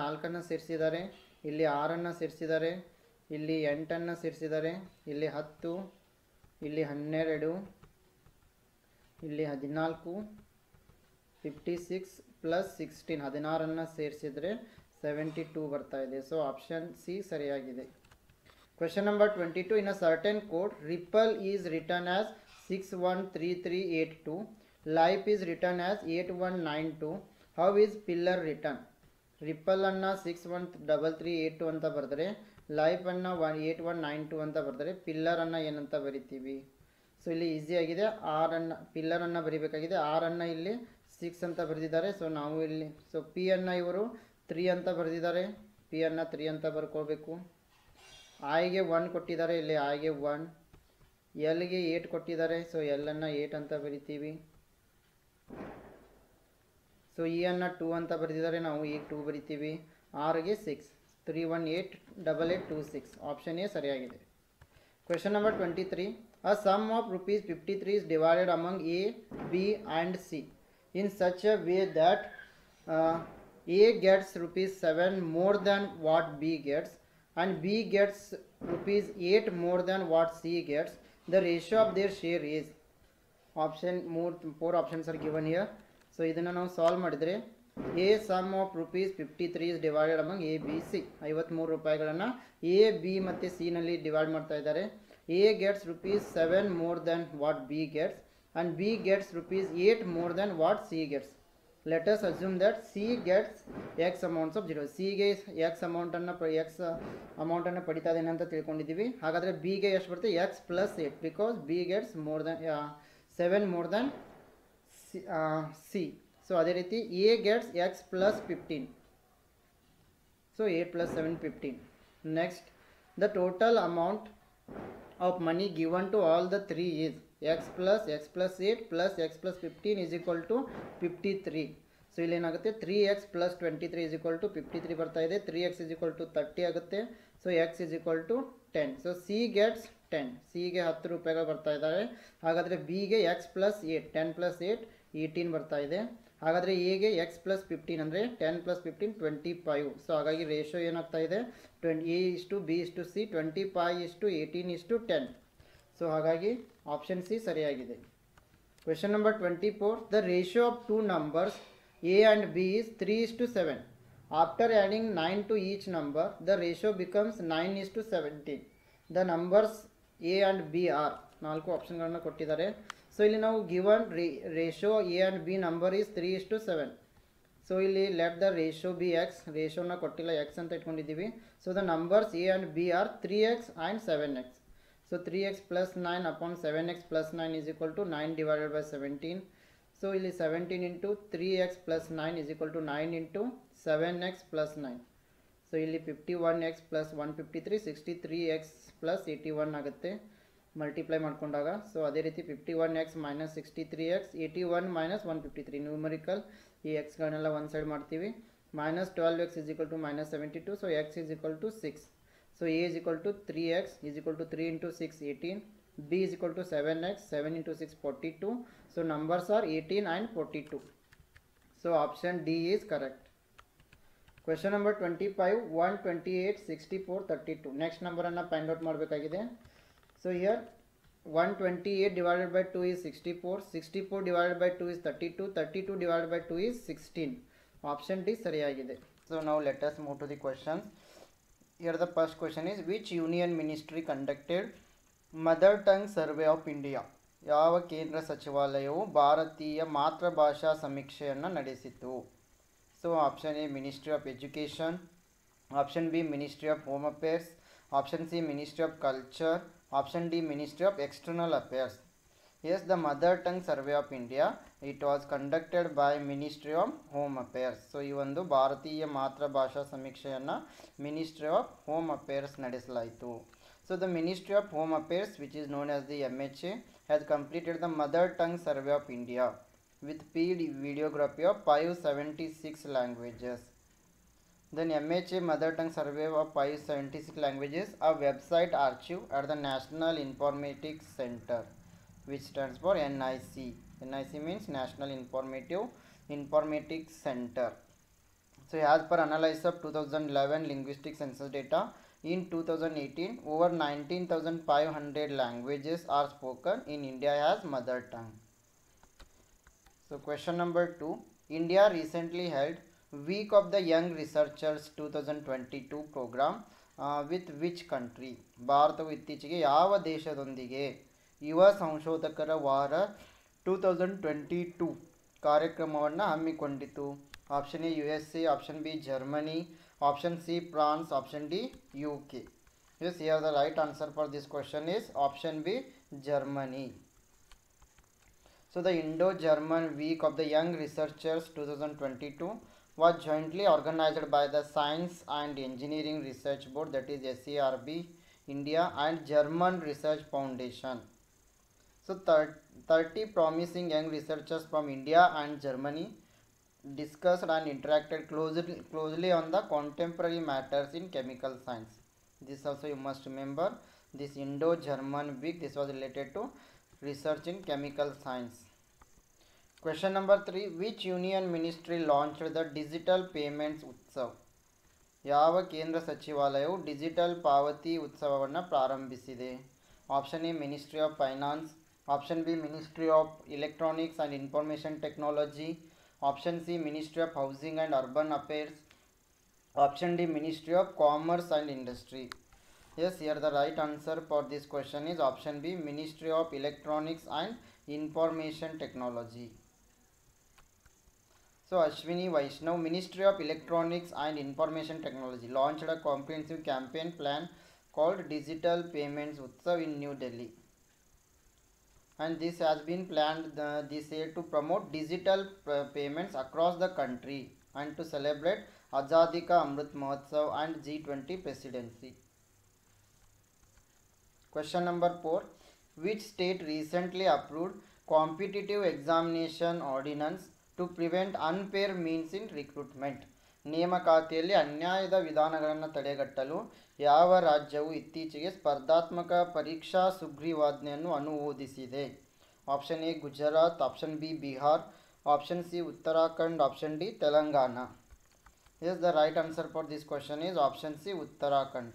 4 ಸೇರಿಸಿದ್ದಾರೆ, ಇಲ್ಲಿ 6 ಸೇರಿಸಿದ್ದಾರೆ, ಇಲ್ಲಿ 8 ಸೇರಿಸಿದ್ದಾರೆ, ಇಲ್ಲಿ 10, ಇಲ್ಲಿ 12, ಇಲ್ಲಿ 14, 56 + 16 16 ಸೇರಿಸಿದರೆ 72 ಬರ್ತಾ ಇದೆ. ಸೊ ಆಪ್ಷನ್ ಸಿ ಸರಿಯಾಗಿದೆ. Question number 22, in a certain code ripple is written as 613382, life is written as 8192, how is pillar return? Ripple ಅನ್ನು 613382 ಅಂತ ಬರೆದರೆ, ಲೈಫ್ ಅನ್ನು 8192 ಅಂತ ಬರೆದರೆ, ಪಿಲ್ಲರ್ ಅನ್ನು ಏನಂತ ಬರಿತೀವಿ? ಸೊ ಇಲ್ಲಿ ಈಸಿ ಆಗಿದೆ. ಆರನ್ನು ಪಿಲ್ಲರನ್ನು ಬರಿಬೇಕಾಗಿದೆ. ಆರನ್ನು ಇಲ್ಲಿ 6 ಅಂತ ಬರೆದಿದ್ದಾರೆ. ಸೊ ನಾವು ಇಲ್ಲಿ ಪಿ ಅನ್ನು ಇವರು 3 ಅಂತ ಬರೆದಿದ್ದಾರೆ, ಪಿ ಅನ್ನು 3 ಅಂತ ಬರ್ಕೋಬೇಕು. ಐಗೆ 1 ಕೊಟ್ಟಿದ್ದಾರೆ, ಇಲ್ಲಿ ಐಗೆ 1, ಎಲ್ಗೆ 8 ಕೊಟ್ಟಿದ್ದಾರೆ, ಸೊ ಎಲ್ಲನ್ನು 8 ಅಂತ ಬರಿತೀವಿ. ಸೊ ಇ ಅನ್ನು 2 ಅಂತ ಬರೆದಿದ್ದಾರೆ, ನಾವು ಈಗ 2 ಬರಿತೀವಿ. ಆರ್ಗೆ 6, 318 8826. ಆಪ್ಷನ್ ಎ ಸರಿಯಾಗಿದೆ. Question number 23, a sum of rupees 53 is divided among A, B and C in such a way that A gets rupees 7 more than what B gets and B gets rupees 8 more than what C gets. The ratio of their share is. Four options are given here. So ಇದನ್ನು ನಾವು solve ಮಾಡಿದರೆ A sum of rupees 53 is divided among A, B, C. 53 ರೂಪಾಯಿಗಳನ್ನು A, B ಮತ್ತು C ನಲ್ಲಿ divide ಮಾಡ್ತಾ ಇದ್ದಾರೆ. A gets rupees 7 more than what B gets and B gets rupees 8 more than what C gets. Let us assume that C gets X amounts of 0. C ಗೆ X ಅಮೌಂಟನ್ನು ಪಡಿತಾ ಇದ್ದೇನೆ ಅಂತ ತಿಳ್ಕೊಂಡಿದ್ದೀವಿ. ಹಾಗಾದರೆ B ಗೆ ಎಷ್ಟು ಬರುತ್ತೆ? X + 8, because B gets more than 7 more than C. So ಅದೇ ರೀತಿ A gets X + 15. So 8 + 7 15. Next, the total amount of money given to all the three is x plus 8 plus x plus 15 is equal to 53. So ಇಲ್ಲಿ ಏನಾಗುತ್ತೆ? 3x plus 23 is equal to 53 ಬರ್ತಾ ಇದೆ. 3x is equal to 30 ಆಗುತ್ತೆ. So x is equal to 10. So C gets 10. C ಗೆ 10 ರೂಪಾಯಿಗಳು ಬರ್ತಾ ಇದ್ದಾರೆ. ಹಾಗಾದರೆ B ಗೆ x plus 8, 10 plus 8 18 ಬರ್ತಾ ಇದೆ. ಹಾಗಾದರೆ A ಗೆ x plus 15 ಅಂದರೆ 10 plus 15 25. ಸೊ ಹಾಗಾಗಿ ರೇಷಿಯೋ ಏನಾಗ್ತಾ ಇದೆ? A is to B is to C, 25 is to 18 is to 10. So ಹಾಗಾಗಿ ಆಪ್ಷನ್ ಸಿ ಸರಿಯಾಗಿದೆ. Question number 24. The ratio of two numbers a and b is 3:7. After adding 9 to each number, the ratio becomes 9:17. The numbers a and b are, ನಾಲ್ಕು ಆಪ್ಷನ್ಗಳನ್ನು ಕೊಟ್ಟಿದ್ದಾರೆ. So ಇಲ್ಲಿ ನಾವು given ratio a and b number is 3:7. So ಇಲ್ಲಿ let the ratio be X, ರೇಷಿಯೋನ ಕೊಟ್ಟಿಲ್ಲ, X ಅಂತ ಇಟ್ಕೊಂಡಿದ್ದೀವಿ. So the numbers a and b are 3x and 7x. So 3x plus 9 upon 7x plus 9 is equal to 9 divided by 17. So ಇಲ್ಲಿ 17 into 3x plus 9 is equal to 9 into 7x plus 9. So ಇಲ್ಲಿ 51x plus 153 63x plus 81 ಆಗುತ್ತೆ multiply ಮಾಡ್ಕೊಂಡಾಗ. So ಅದೇ ರೀತಿ 51x minus 63x 81 minus 153 numerical, ಈ ಎಕ್ಸ್ಗಳನ್ನೆಲ್ಲ ಒಂದು side ಮಾಡ್ತೀವಿ. minus 12x is equal to minus 72. So x is equal to 6. So a is equal to 3x is equal to 3 into 6 18. B is equal to 7x, 7 into 6 42. So numbers are 18 and 42. So option D is correct. Question number 25. 128 64 32. Next number anna find out ಮಾಡಬೇಕಾಗಿದೆ. So here 128 divided by 2 is 64. 64 divided by 2 is 32. 32 divided by 2 is 16. Option D ಸರಿಯಾಗಿದೆ. So now let us move to the questions. Here the first question is, which union ministry conducted mother tongue survey of India? ಯಾವ ಕೇಂದ್ರ ಸಚಿವಾಲಯವು ಭಾರತೀಯ ಮಾತೃಭಾಷಾ ಸಮೀಕ್ಷೆಯನ್ನು ನಡೆಸಿತು? So option A ministry of education, option B ministry of home affairs, option C ministry of culture, option D ministry of external affairs. Yes, the mother tongue survey of India, it was conducted by Ministry of Home Affairs. So ಈ ಒಂದು ಭಾರತೀಯ ಮಾತೃಭಾಷಾ ಸಮೀಕ್ಷೆಯನ್ನು ministry of home affairs ನಡೆಸಲಾಯಿತು. So the Ministry of Home Affairs, which is known as the MHA, has completed the mother tongue survey of India with paid videography of 576 languages. Then MHA mother tongue survey of 576 languages are website archive at the National Informatics Center, which stands for NIC. NIC means National Informatics Center. So as per analysis of 2011 linguistic census data, in 2018 over 19,500 languages are spoken in India as mother tongue. So question number 2. India recently held Week of the Young Researchers 2022 program with which country? ಭಾರತವು ಇತ್ತೀಚೆಗೆ ಯಾವ ದೇಶದೊಂದಿಗೆ ಯುವ ಸಂಶೋಧಕರ ವಾರ 2022 ಕಾರ್ಯಕ್ರಮವನ್ನು ಹಮ್ಮಿಕೊಂಡಿತು? Option A USA, option B Germany, option C France, option D UK. Yes, here the right answer for this question is option B, Germany. So the Indo-German Week of the Young Researchers 2022 was jointly organized by the Science and Engineering Research Board, that is SERB India, and German Research Foundation. So 30 promising young researchers from India and Germany discussed and interacted closely on the contemporary matters in chemical science. This also you must remember, this Indo-German week, this was related to research in chemical science. Question number 3. Which union ministry launched the digital payments utsav? ಯಾವ ಕೇಂದ್ರ ಸಚಿವಾಲಯವು digital ಪಾವತಿ ಉತ್ಸವವನ್ನು ಪ್ರಾರಂಭಿಸಿದೆ? Option A ministry of finance, option B ministry of electronics and information technology, option C ministry of housing and urban affairs, option D ministry of commerce and industry. Yes, here the right answer for this question is option B, Ministry of Electronics and Information Technology. So Ashwini Vaishnav, Ministry of Electronics and Information Technology, launched a comprehensive campaign plan called Digital Payments Utsav in New Delhi. And this has been planned this year to promote digital payments across the country and to celebrate Azadi Ka Amrit Mahotsav and G20 presidency. Question number 4. Which state recently approved competitive examination ordinance to prevent unfair means in recruitment? ನೇಮಕಾತಿಯಲ್ಲಿ ಅನ್ಯಾಯದ ವಿಧಾನಗಳನ್ನು ತಡೆಗಟ್ಟಲು ಯಾವ ರಾಜ್ಯವು ಇತ್ತೀಚೆಗೆ ಸ್ಪರ್ಧಾತ್ಮಕ ಪರೀಕ್ಷಾ ಸುಗ್ರೀವಾಜ್ಞೆಯನ್ನು ಅನುಮೋದಿಸಿದೆ? Option A Gujarat, option B Bihar, option C Uttarakhand, option D Telangana. Yes, the right answer for this question is option C, Uttarakhand.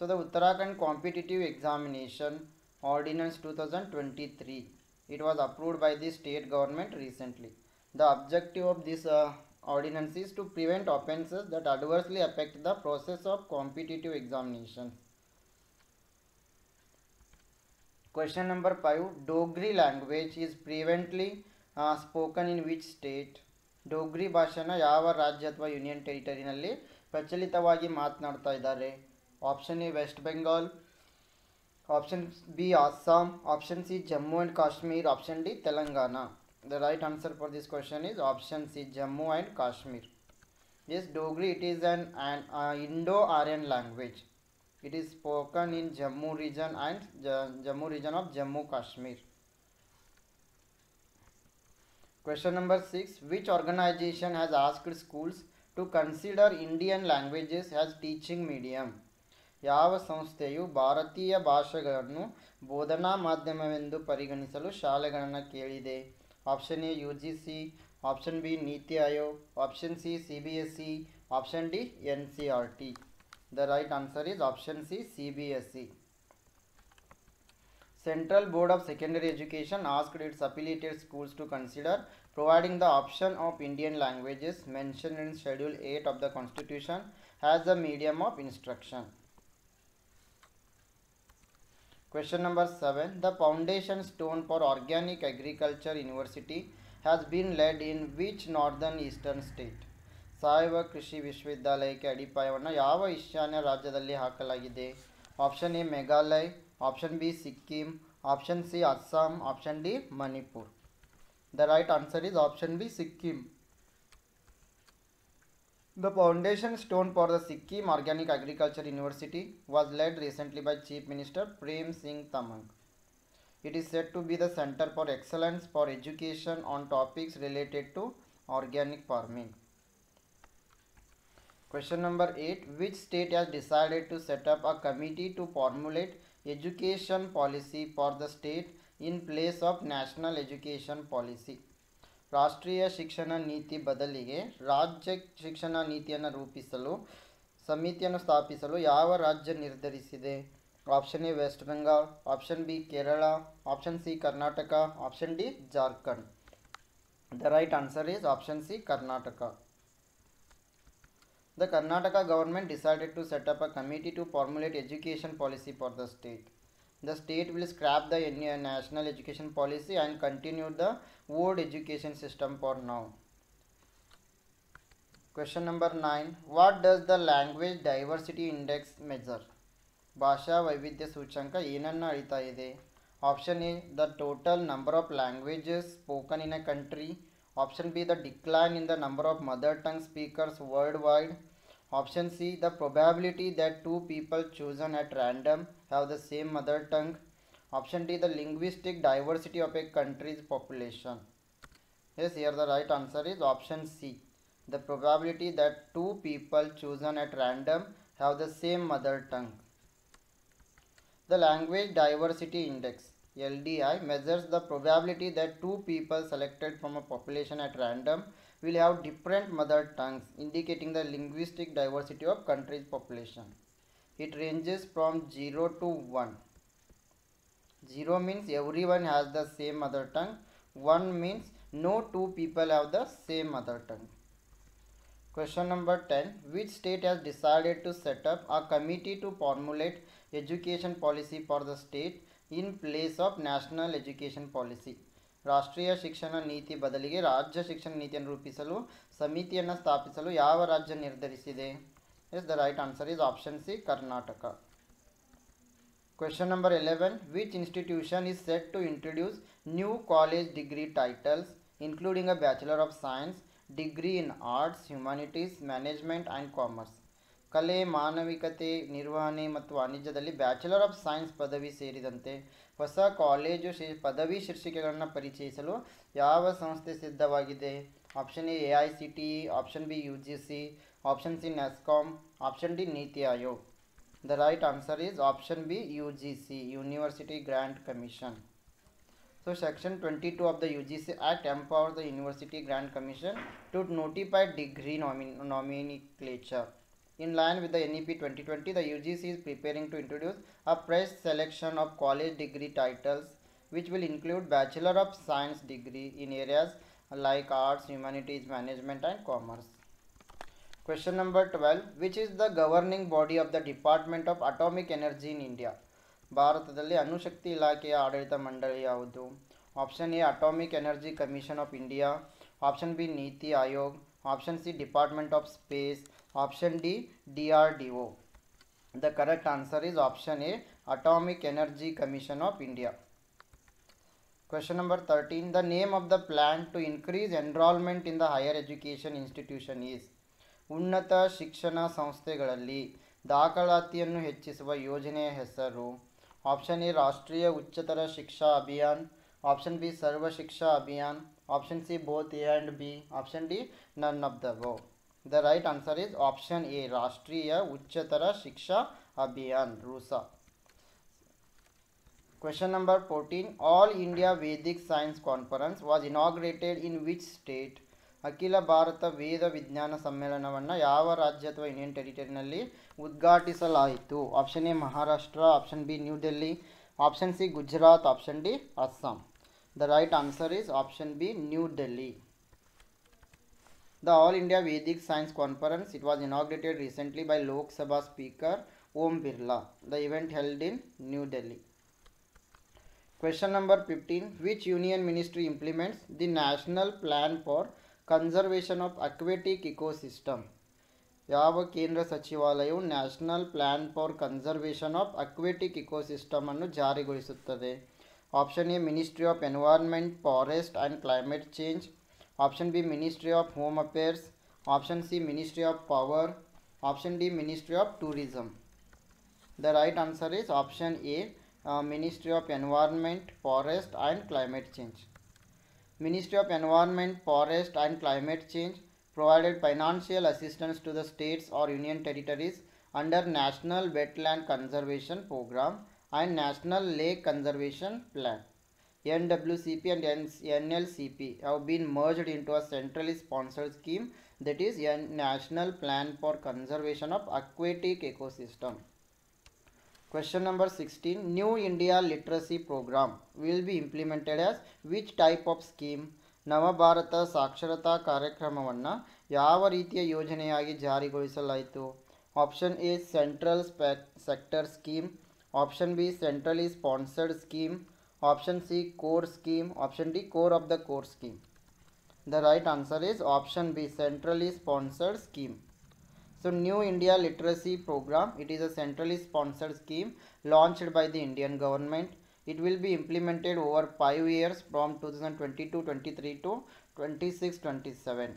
So the Uttarakhand Competitive Examination Ordinance 2023, it was approved by the state government recently. The objective of this ordinance is to prevent offences that adversely affect the process of competitive examinations. Question number 5. Dogri language is prevalently spoken in which state? Dogri ಭಾಷೆನ ಯಾವ ರಾಜ್ಯ ಅಥವಾ ಯೂನಿಯನ್ ಟೆರಿಟರಿನಲ್ಲಿ ಪ್ರಚಲಿತವಾಗಿ ಮಾತನಾಡ್ತಾ ಇದ್ದಾರೆ? Option A West Bengal, option B Assam, option C Jammu and Kashmir, option D Telangana. The right answer for this question is option C, Jammu and Kashmir. Yes, Dogri, it is an Indo-Aryan language. It is spoken in Jammu region and Jammu region of Jammu Kashmir. Question number 6. Which organization has asked schools to consider Indian languages as teaching medium? ಯಾವ ಸಂಸ್ಥೆಯು ಭಾರತೀಯ ಭಾಷೆಗಳನ್ನು ಬೋಧನಾ ಮಾಧ್ಯಮವೆಂದು ಪರಿಗಣಿಸಲು ಶಾಲೆಗಳನ್ನು ಕೇಳಿದೆ? Option A UGC, option B Niti Aayog, option C CBSE, option D NCERT. The right answer is option C, CBSE. Central Board of Secondary Education asked its affiliated schools to consider providing the option of Indian languages mentioned in Schedule 8 of the Constitution as a medium of instruction. Question number 7. The foundation stone for Organic Agriculture University has been laid in which northern eastern state? ಸಾವಯವ ಕೃಷಿ ವಿಶ್ವವಿದ್ಯಾಲಯಕ್ಕೆ ಅಡಿಪಾಯವನ್ನು ಯಾವ ಈಶಾನ್ಯ ರಾಜ್ಯದಲ್ಲಿ ಹಾಕಲಾಗಿದೆ? Option A Meghalaya, option B Sikkim, option C Assam, option D Manipur. The right answer is option B, Sikkim. The foundation stone for the Sikkim Organic Agriculture University was laid recently by Chief Minister Prem Singh Tamang. It is said to be the center for excellence for education on topics related to organic farming. Question number 8. Which state has decided to set up a committee to formulate education policy for the state in place of national education policy? ರಾಷ್ಟ್ರೀಯ ಶಿಕ್ಷಣ ನೀತಿ ಬದಲಿಗೆ ರಾಜ್ಯ ಶಿಕ್ಷಣ ನೀತಿಯನ್ನು ರೂಪಿಸಲು ಸಮಿತಿಯನ್ನು ಸ್ಥಾಪಿಸಲು ಯಾವ ರಾಜ್ಯ ನಿರ್ಧರಿಸಿದೆ? Option A West Bengal, option B Kerala, option C Karnataka, option D Jharkhand. The right answer is option C, Karnataka. The Karnataka government decided to set up a committee to formulate education policy for the state. The state will scrap the national education policy and continue the old education system for now. Question number 9. What does the Language Diversity Index measure? ಭಾಷಾ ವೈವಿಧ್ಯ ಸೂಚ್ಯಂಕ ಏನನ್ನು ಅಳಿತಾ ಇದೆ? Option A the total number of languages spoken in a country, option B the decline in the number of mother tongue speakers worldwide, option C the probability that two people chosen at random have the same mother tongue, option D the linguistic diversity of a country's population. Yes, here the right answer is option C, the probability that two people chosen at random have the same mother tongue. The Language Diversity Index LDI measures the probability that two people selected from a population at random will have different mother tongues, indicating the linguistic diversity of country's population. It ranges from 0 to 1. 0 means everyone has the same mother tongue. 1 means no two people have the same mother tongue. Question number 10. Which state has decided to set up a committee to formulate education policy for the state in place of national education policy? ರಾಷ್ಟ್ರೀಯ ಶಿಕ್ಷಣ ನೀತಿ ಬದಲಿಗೆ ರಾಜ್ಯ ಶಿಕ್ಷಣ ನೀತಿಯನ್ನು ರೂಪಿಸಲು ಸಮಿತಿಯನ್ನು ಸ್ಥಾಪಿಸಲು ಯಾವ ರಾಜ್ಯ ನಿರ್ಧರಿಸಿದೆ? Yes, the right answer is option C, Karnataka. Question number 11. Which institution is set to introduce new college degree titles including a Bachelor of Science, degree in Arts, Humanities, Management and Commerce? ಕಲೆ, ಮಾನವಿಕತೆ, ನಿರ್ವಹಣೆ ಮತ್ತು ವಾಣಿಜ್ಯದಲ್ಲಿ bachelor of science ಪದವಿ ಸೇರಿದಂತೆ ಹೊಸ college ಪದವಿ ಶೀರ್ಷಿಕೆಗಳನ್ನು ಪರಿಚಯಿಸಲು ಯಾವ ಸಂಸ್ಥೆ ಸಿದ್ಧವಾಗಿದೆ? Option A AICTE, option B UGC, option C NASSCOM, option D ನೀತಿ Aayog. The right answer is option B, UGC, University Grant Commission. So section 22 of the UGC Act empowers the University Grant Commission to notify degree nomenclature. In line with the NEP 2020, the UGC is preparing to introduce a fresh selection of college degree titles which will include Bachelor of Science degree in areas like arts, humanities, management and commerce. Question number 12. Which is the governing body of the Department of Atomic Energy in India? ಭಾರತದಲ್ಲಿ ಅಣುಶಕ್ತಿ ಇಲಾಖೆಯ ಆಡಳಿತ ಮಂಡಳಿ ಯಾವುದು? Option A atomic energy commission of India, option B Niti Aayog, option C department of space, option D DRDO. The correct answer is option A, Atomic Energy Commission of India. Question number 13. The name of the plan to increase enrollment in the higher education institution is? ಉನ್ನತ ಶಿಕ್ಷಣ ಸಂಸ್ಥೆಗಳಲ್ಲಿ ದಾಖಲಾತಿಯನ್ನು ಹೆಚ್ಚಿಸುವ ಯೋಜನೆಯ ಹೆಸರು? Option A Rashtriya Uchchatar Shiksha Abhiyan, option B Sarva Shiksha Abhiyan, option C both A and B, option D none of the above. The right answer is option A, ರಾಷ್ಟ್ರೀಯ Uchchatar Shiksha Abhiyan, RUSA. Question number 14. All India Vedic Science Conference was inaugurated in which state? ಅಖಿಲ ಭಾರತ ವೇದ ವಿಜ್ಞಾನ ಸಮ್ಮೇಳನವನ್ನು ಯಾವ ರಾಜ್ಯ ಅಥವಾ ಯೂನಿಯನ್ ಟೆರಿಟರಿನಲ್ಲಿ ಉದ್ಘಾಟಿಸಲಾಯಿತು? Option A Maharashtra, option B new Delhi, option C Gujarat, option D Assam. The right answer is option B, New Delhi. The All India Vedic Science Conference, it was inaugurated recently by Lok Sabha Speaker Om Birla. The event held in New Delhi. Question number 15. Which union ministry implements the National Plan for Conservation of Aquatic Ecosystem? ಯಾವ ಕೇಂದ್ರ ಸಚಿವಾಲಯವು national plan for conservation of aquatic ecosystem ಅನ್ನು ಜಾರಿಗೊಳಿಸುತ್ತದೆ? Option A ministry of environment, forest and climate change, option B ministry of home affairs, option C ministry of power, option D ministry of tourism. The right answer is option A, Ministry of Environment, Forest and Climate Change. Ministry of Environment, Forest and Climate Change provided financial assistance to the states or union territories under National Wetland Conservation Program and National Lake Conservation Plan. NWCP and NLCP have been merged into a centrally sponsored scheme, that is National Plan for Conservation of Aquatic Ecosystem. Question number 16. New India Literacy Program will be implemented as which type of scheme? ನವಭಾರತ ಸಾಕ್ಷರತಾ ಕಾರ್ಯಕ್ರಮವನ್ನು ಯಾವ ರೀತಿಯ ಯೋಜನೆಯಾಗಿ ಜಾರಿಗೊಳಿಸಲಾಯಿತು? Option A central sector scheme, option B centrally sponsored scheme, option C core scheme, option D core of the core scheme. The right answer is option B, centrally sponsored scheme. So New India Literacy Program, it is a centrally sponsored scheme launched by the Indian government. It will be implemented over 5 years from 2022-23 to 26-27.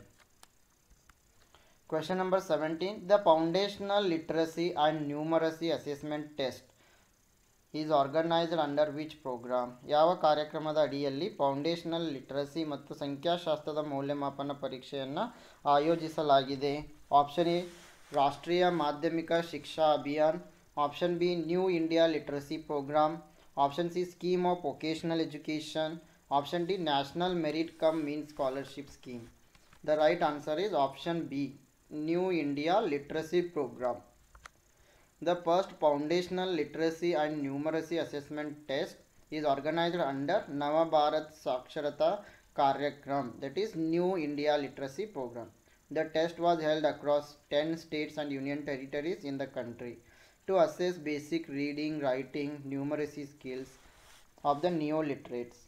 Question number 17. The Foundational Literacy and Numeracy Assessment Test is organized under which program? ಯಾವ ಕಾರ್ಯಕ್ರಮದ ಅಡಿಯಲ್ಲಿ foundational literacy ಮತ್ತು ಸಂಖ್ಯಾಶಾಸ್ತ್ರದ ಮೌಲ್ಯಮಾಪನ ಪರೀಕ್ಷೆಯನ್ನು ಆಯೋಜಿಸಲಾಗಿದೆ? Option A Rashtriya Madhyamik Shiksha Abhiyan, option B new India literacy programme, option C scheme of vocational education, option D national merit cum mean scholarship scheme. The right answer is option B, New India Literacy Program. The first Foundational Literacy and Numeracy Assessment Test is organized under Navabharat Saksharata Karyakram, that is New India Literacy Program. The test was held across 10 states and union territories in the country to assess basic reading, writing, numeracy skills of the neo-literates.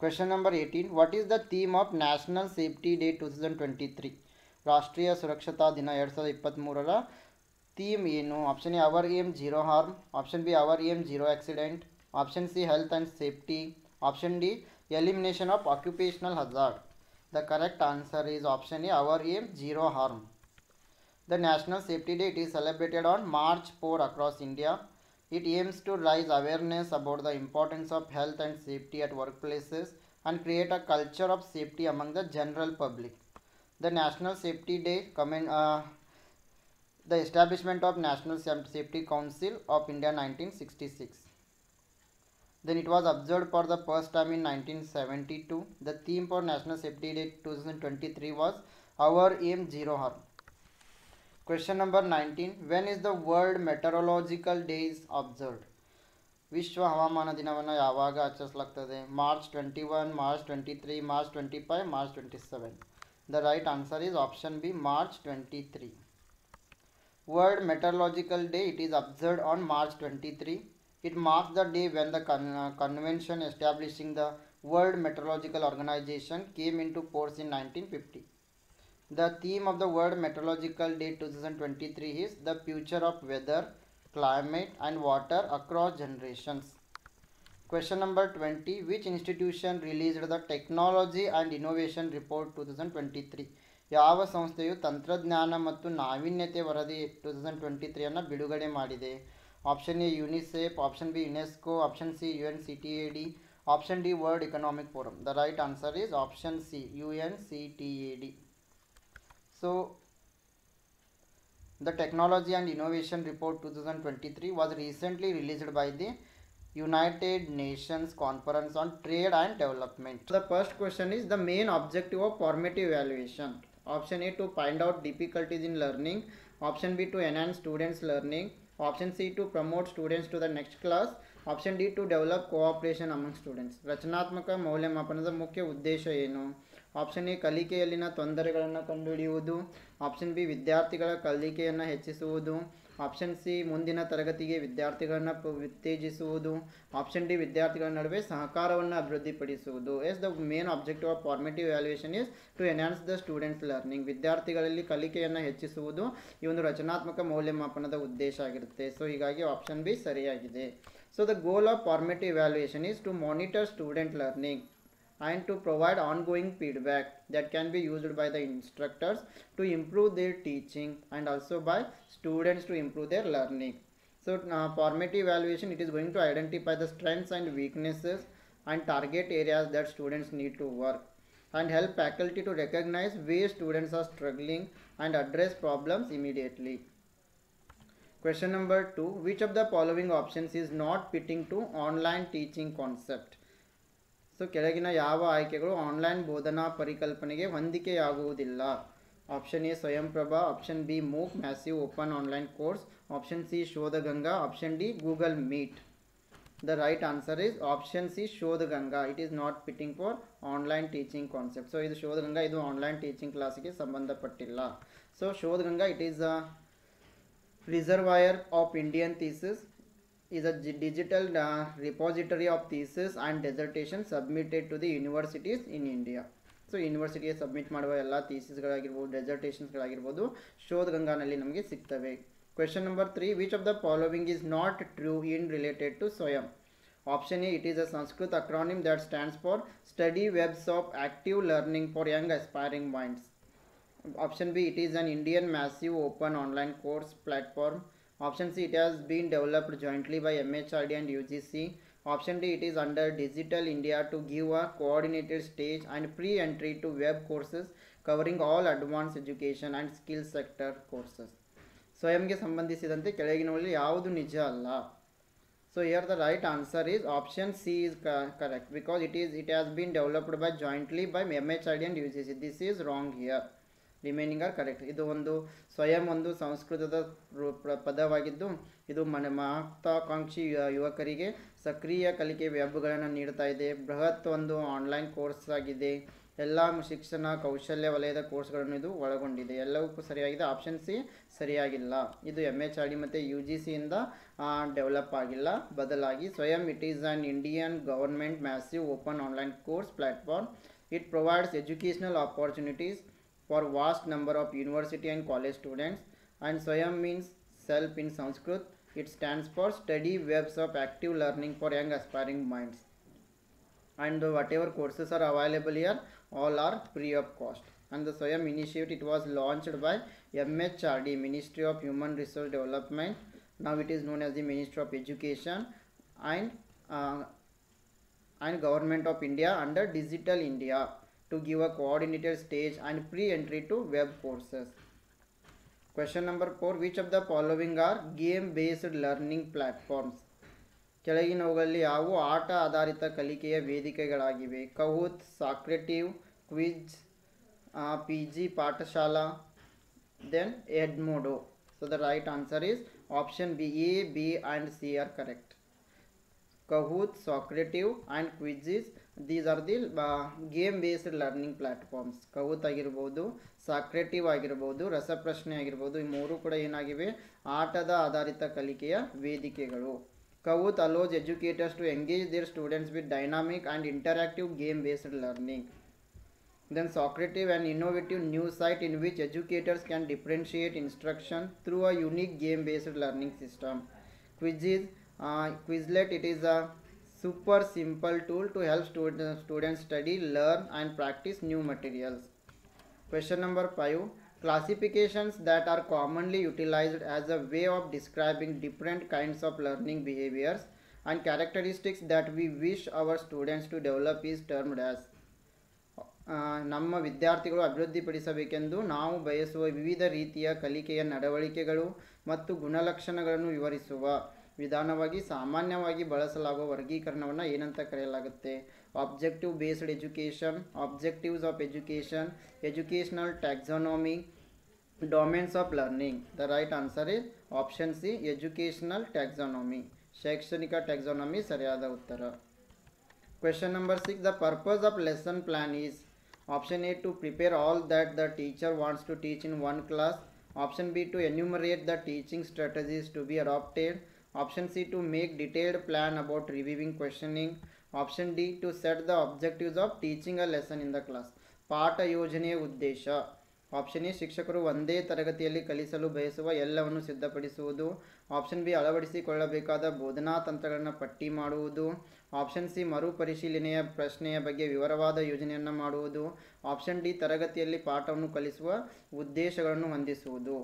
Question number 18. What is the theme of National Safety Day 2023? ರಾಷ್ಟ್ರೀಯ ಸುರಕ್ಷತಾ ದಿನ 2023ರ theme ಏನು? Option A our aim zero harm, option B our aim zero accident, option C health and safety, option D elimination of occupational hazard. The correct answer is option A, our aim zero harm. The National Safety Day, it is celebrated on March 4 across India. It aims to raise awareness about the importance of health and safety at workplaces and create a culture of safety among the general public. The National Safety Day the establishment of National Safety Council of India 1966. Then it was observed for the first time in 1972. The theme for National Safety Day 2023 was Our Aim Zero Harm. Question number 19. When is the World Meteorological Day is observed? ವಿಶ್ವ ಹವಾಮಾನ ದಿನವನ್ನು ಯಾವಾಗ ಆಚರಿಸಲಾಗ್ತದೆ? March 21, March 23, March 25, March 27. The right answer is option B, March 23. World Meteorological Day, it is observed on March 23. It marks the day when the convention establishing the World Meteorological Organization came into force in 1950. The theme of the World Meteorological Day 2023 is the future of weather, climate and water across generations. Question number 20. Which institution released the Technology and Innovation Report 2023? ಯಾವ ಸಂಸ್ಥೆಯು ತಂತ್ರಜ್ಞಾನ ಮತ್ತು ನಾವೀನ್ಯತೆ ವರದಿ 2023 ಅನ್ನು ಬಿಡುಗಡೆ ಮಾಡಿದೆ? Option A UNICEF, option B UNESCO, option C UNCTAD, option D world economic forum. The right answer is option C UNCTAD. So the Technology and Innovation Report 2023 was recently released by the United Nations Conference on Trade and Development. So the first question is the main objective of formative evaluation. Option A, to find out difficulties in learning. Option B, to enhance students learning. Option C, to promote students to the next class. Option D, to develop cooperation among students. ರಚನಾತ್ಮಕ ಮೌಲ್ಯಮಾಪನದ ಮುಖ್ಯ ಉದ್ದೇಶ ಏನು? Option A ಕಲಿಕೆಯಲ್ಲಿನ ತೊಂದರೆಗಳನ್ನು ಕಂಡುಹಿಡಿಯುವುದು. Option B ವಿದ್ಯಾರ್ಥಿಗಳ ಕಲಿಕೆಯನ್ನು ಹೆಚ್ಚಿಸುವುದು. ಆಪ್ಷನ್ ಸಿ ಮುಂದಿನ ತರಗತಿಗೆ ವಿದ್ಯಾರ್ಥಿಗಳನ್ನು ಉತ್ತೇಜಿಸುವುದು. ಆಪ್ಷನ್ ಡಿ ವಿದ್ಯಾರ್ಥಿಗಳ ನಡುವೆ ಸಹಕಾರವನ್ನು ಅಭಿವೃದ್ಧಿಪಡಿಸುವುದು. Yes the main objective of formative valuation is to enhance the students learning. ವಿದ್ಯಾರ್ಥಿಗಳಲ್ಲಿ ಕಲಿಕೆಯನ್ನು ಹೆಚ್ಚಿಸುವುದು ಈ ಒಂದು ರಚನಾತ್ಮಕ ಮೌಲ್ಯಮಾಪನದ ಉದ್ದೇಶ ಆಗಿರುತ್ತೆ. ಸೊ ಹೀಗಾಗಿ ಆಪ್ಷನ್ ಬಿ ಸರಿಯಾಗಿದೆ. So the goal of formative valuation is to monitor student learning and to provide ongoing feedback that can be used by the instructors to improve their teaching and also by students to improve their learning. So formative evaluation, it is going to identify the strengths and weaknesses and target areas that students need to work and help faculty to recognize where students are struggling and address problems immediately. Question number 2. Which of the following options is not fitting to online teaching concept? So ಕೆಳಗಿನ ಯಾವ ಆಯ್ಕೆಗಳು online ಬೋಧನಾ ಪರಿಕಲ್ಪನೆಗೆ ಹೊಂದಿಕೆಯಾಗುವುದಿಲ್ಲ? Option A Swayamprabha, option B MOOC massive open online course, option C Shodhganga, option D Google Meet. The right answer is option C Shodhganga. It is not fitting for online teaching concept. So ಇದು ಶೋಧಗಂಗಾ, ಇದು online teaching ಕ್ಲಾಸಿಗೆ ಸಂಬಂಧಪಟ್ಟಿಲ್ಲ. So Shodhganga, it is a reservoir of Indian thesis, is a digital repository of thesis and dissertation submitted to the universities in India. So ಯೂನಿವರ್ಸಿಟಿಗೆ submit ಮಾಡುವ ಎಲ್ಲ ಥೀಸಿಸ್ಗಳಾಗಿರ್ಬೋದು, ಡೆಸರ್ಟೇಷನ್ಸ್ಗಳಾಗಿರ್ಬೋದು ಶೋಧಗಂಗಾನಲ್ಲಿ ನಮಗೆ ಸಿಗ್ತವೆ. Question number 3. Which of the following is not true in related to Swayam? Option A, it is a Sanskrit acronym that stands for study webs of active learning for young aspiring minds. Option B, it is an Indian massive open online course platform. Option C, it has been developed jointly by MHRD and UGC. Option D, it is under Digital India to give a coordinated stage and pre-entry to web courses covering all advanced education and skill sector courses. ಸ್ವಯಂಗೆ ಸಂಬಂಧಿಸಿದಂತೆ ಕೆಳಗಿನವುಗಳಲ್ಲಿ ಯಾವುದು ನಿಜ ಅಲ್ಲ? So here the right answer is option C is correct because it has been developed by jointly by MHRD and UGC. This is wrong here. Remaining are correct. ಇದು ಒಂದು ಸ್ವಯಂ ಒಂದು ಸಂಸ್ಕೃತದ ಪದವಾಗಿದ್ದು ಇದು ಮಹತ್ವಾಕಾಂಕ್ಷಿ ಯುವಕರಿಗೆ ಸಕ್ರಿಯ ಕಲಿಕೆ ವೆಬ್ಗಳನ್ನು ನೀಡ್ತಾ ಇದೆ. ಬೃಹತ್ ಒಂದು ಆನ್ಲೈನ್ ಕೋರ್ಸ್ ಆಗಿದೆ. ಎಲ್ಲ ಶಿಕ್ಷಣ ಕೌಶಲ್ಯ ವಲಯದ ಕೋರ್ಸ್ಗಳನ್ನು ಇದು ಒಳಗೊಂಡಿದೆ. ಎಲ್ಲವೂ ಸರಿಯಾಗಿದೆ. ಆಪ್ಷನ್ ಸಿ ಸರಿಯಾಗಿಲ್ಲ. ಇದು MHRD ಮತ್ತು UGC ಇಂದ ಡೆವಲಪ್ ಆಗಿಲ್ಲ. ಬದಲಾಗಿ ಸ್ವಯಂ it is on Indian government massive open online course platform. It provides educational opportunities for vast number of university and college students, and Swayam means self in Sanskrit. It stands for study webs of active learning for young aspiring minds, and whatever courses are available here all are free of cost. And the Swayam initiative, it was launched by MHRD, Ministry of Human Resource Development. Now it is known as the Ministry of Education, and Government of India under Digital India to give a coordinated stage and pre-entry to web courses. Question number 4. Which of the following are game-based learning platforms? ಕೆಳಗಿನವುಗಳಲ್ಲಿ ಯಾವುವು ಆಟ ಆಧಾರಿತ ಕಲಿಕೆಯ ವೇದಿಕೆಗಳಾಗಿವೆ? Kahoot, Socrative, quiz, PG Pathshala, then Edmodo. So the right answer is option B. A, B and C are correct. Kahoot, Socrative and Quizzes, these are the game based learning platforms. Kahoot ಆಗಿರ್ಬೋದು, ಸಾಕ್ರೇಟಿವ್ ಆಗಿರ್ಬೋದು, ರಸಪ್ರಶ್ನೆ ಆಗಿರ್ಬೋದು, ಈ ಮೂರು ಕೂಡ ಏನಾಗಿವೆ, ಆಟದ ಆಧಾರಿತ ಕಲಿಕೆಯ ವೇದಿಕೆಗಳು. Kahoot allows educators to engage their students with dynamic and interactive game based learning. Then Socrative, an innovative new site in which educators can differentiate instruction through a unique game based learning system. Quizzes, Quizlet, it is a super simple tool to help students study, learn and practice new materials. Question number 5. Classifications that are commonly utilized as a way of describing different kinds of learning behaviors and characteristics that we wish our students to develop is termed as. ನಮ್ಮ ವಿದ್ಯಾರ್ಥಿಗಳು ಅಭಿವೃದ್ಧಿಪಡಿಸಬೇಕೆಂದು ನಾವು ಬಯಸುವ ವಿವಿಧ ರೀತಿಯ ಕಲಿಕೆಯ ನಡವಳಿಕೆಗಳು ಮತ್ತು ಗುಣಲಕ್ಷಣಗಳನ್ನು ವಿವರಿಸುವ ವಿಧಾನವಾಗಿ ಸಾಮಾನ್ಯವಾಗಿ ಬಳಸಲಾಗುವ ವರ್ಗೀಕರಣವನ್ನು ಏನಂತ ಕರೆಯಲಾಗುತ್ತೆ? Objective based education, objectives of education, educational taxonomy, domains of learning. The right answer is option C, educational taxonomy. ಶೈಕ್ಷಣಿಕ ಟ್ಯಾಕ್ಸಾನಮಿ ಸರಿಯಾದ ಉತ್ತರ. Question number 6. The purpose of lesson plan is option A to prepare all that the teacher wants to teach in one class. Option B to enumerate the teaching strategies to be adopted. Option C to make detailed plan about reviewing questioning. Option D to set the objectives of teaching a lesson in the class. ಪಾಠ ಯೋಜನೆಯ ಉದ್ದೇಶ. Option A ಶಿಕ್ಷಕರು ಒಂದೇ ತರಗತಿಯಲ್ಲಿ ಕಲಿಸಲು ಬಯಸುವ ಎಲ್ಲವನ್ನು ಸಿದ್ಧಪಡಿಸುವುದು. Option B ಅಳವಡಿಸಿಕೊಳ್ಳಬೇಕಾದ ಬೋಧನಾ ತಂತ್ರಗಳನ್ನು ಪಟ್ಟಿ ಮಾಡುವುದು. ಆಪ್ಷನ್ ಸಿ ಮರುಪರಿಶೀಲನೆಯ ಪ್ರಶ್ನೆಯ ಬಗ್ಗೆ ವಿವರವಾದ ಯೋಜನೆಯನ್ನು ಮಾಡುವುದು. ಆಪ್ಷನ್ ಡಿ ತರಗತಿಯಲ್ಲಿ ಪಾಠವನ್ನು ಕಲಿಸುವ ಉದ್ದೇಶಗಳನ್ನು ಹೊಂದಿಸುವುದು.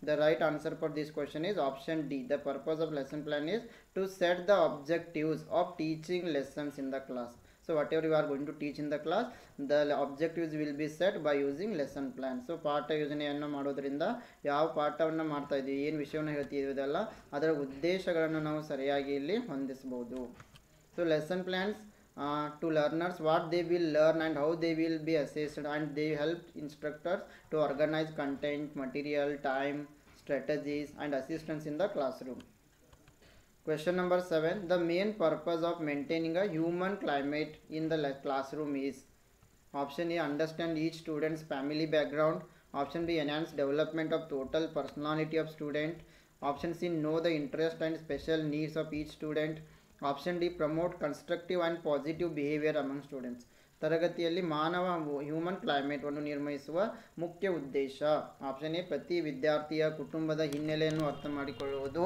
The right answer for this question is option D. The purpose of lesson plan is to set the objectives of teaching lessons in the class. So whatever you are going to teach in the class, the objectives will be set by using lesson plan. So ಪಾಠ ಯೋಜನೆಯನ್ನು ಮಾಡೋದ್ರಿಂದ ಯಾವ ಪಾಠವನ್ನು ಮಾಡ್ತಾ ಇದ್ದೀವಿ, ಏನು ವಿಷಯವನ್ನು ಹೇಳ್ತಿದ್ದೀವಲ್ಲ ಅದರ ಉದ್ದೇಶಗಳನ್ನು ನಾವು ಸರಿಯಾಗಿ ಇಲ್ಲಿ ಹೊಂದಿಸಬಹುದು. So lesson plans to learners, what they will learn and how they will be assessed, and they help instructors to organize content, material, time, strategies and assistance in the classroom. Question number 7. The main purpose of maintaining a human climate in the classroom is option A understand each student's family background. Option B enhance development of total personality of student. Option C know the interest and special needs of each student. Option D promote constructive and positive behavior among students. ತರಗತಿಯಲ್ಲಿ ಮಾನವ human ಕ್ಲೈಮೇಟನ್ನು ನಿರ್ವಹಿಸುವ ಮುಖ್ಯ ಉದ್ದೇಶ. Option A ಪ್ರತಿ ವಿದ್ಯಾರ್ಥಿಯ ಕುಟುಂಬದ ಹಿನ್ನೆಲೆಯನ್ನು ಅರ್ಥ ಮಾಡಿಕೊಳ್ಳುವುದು.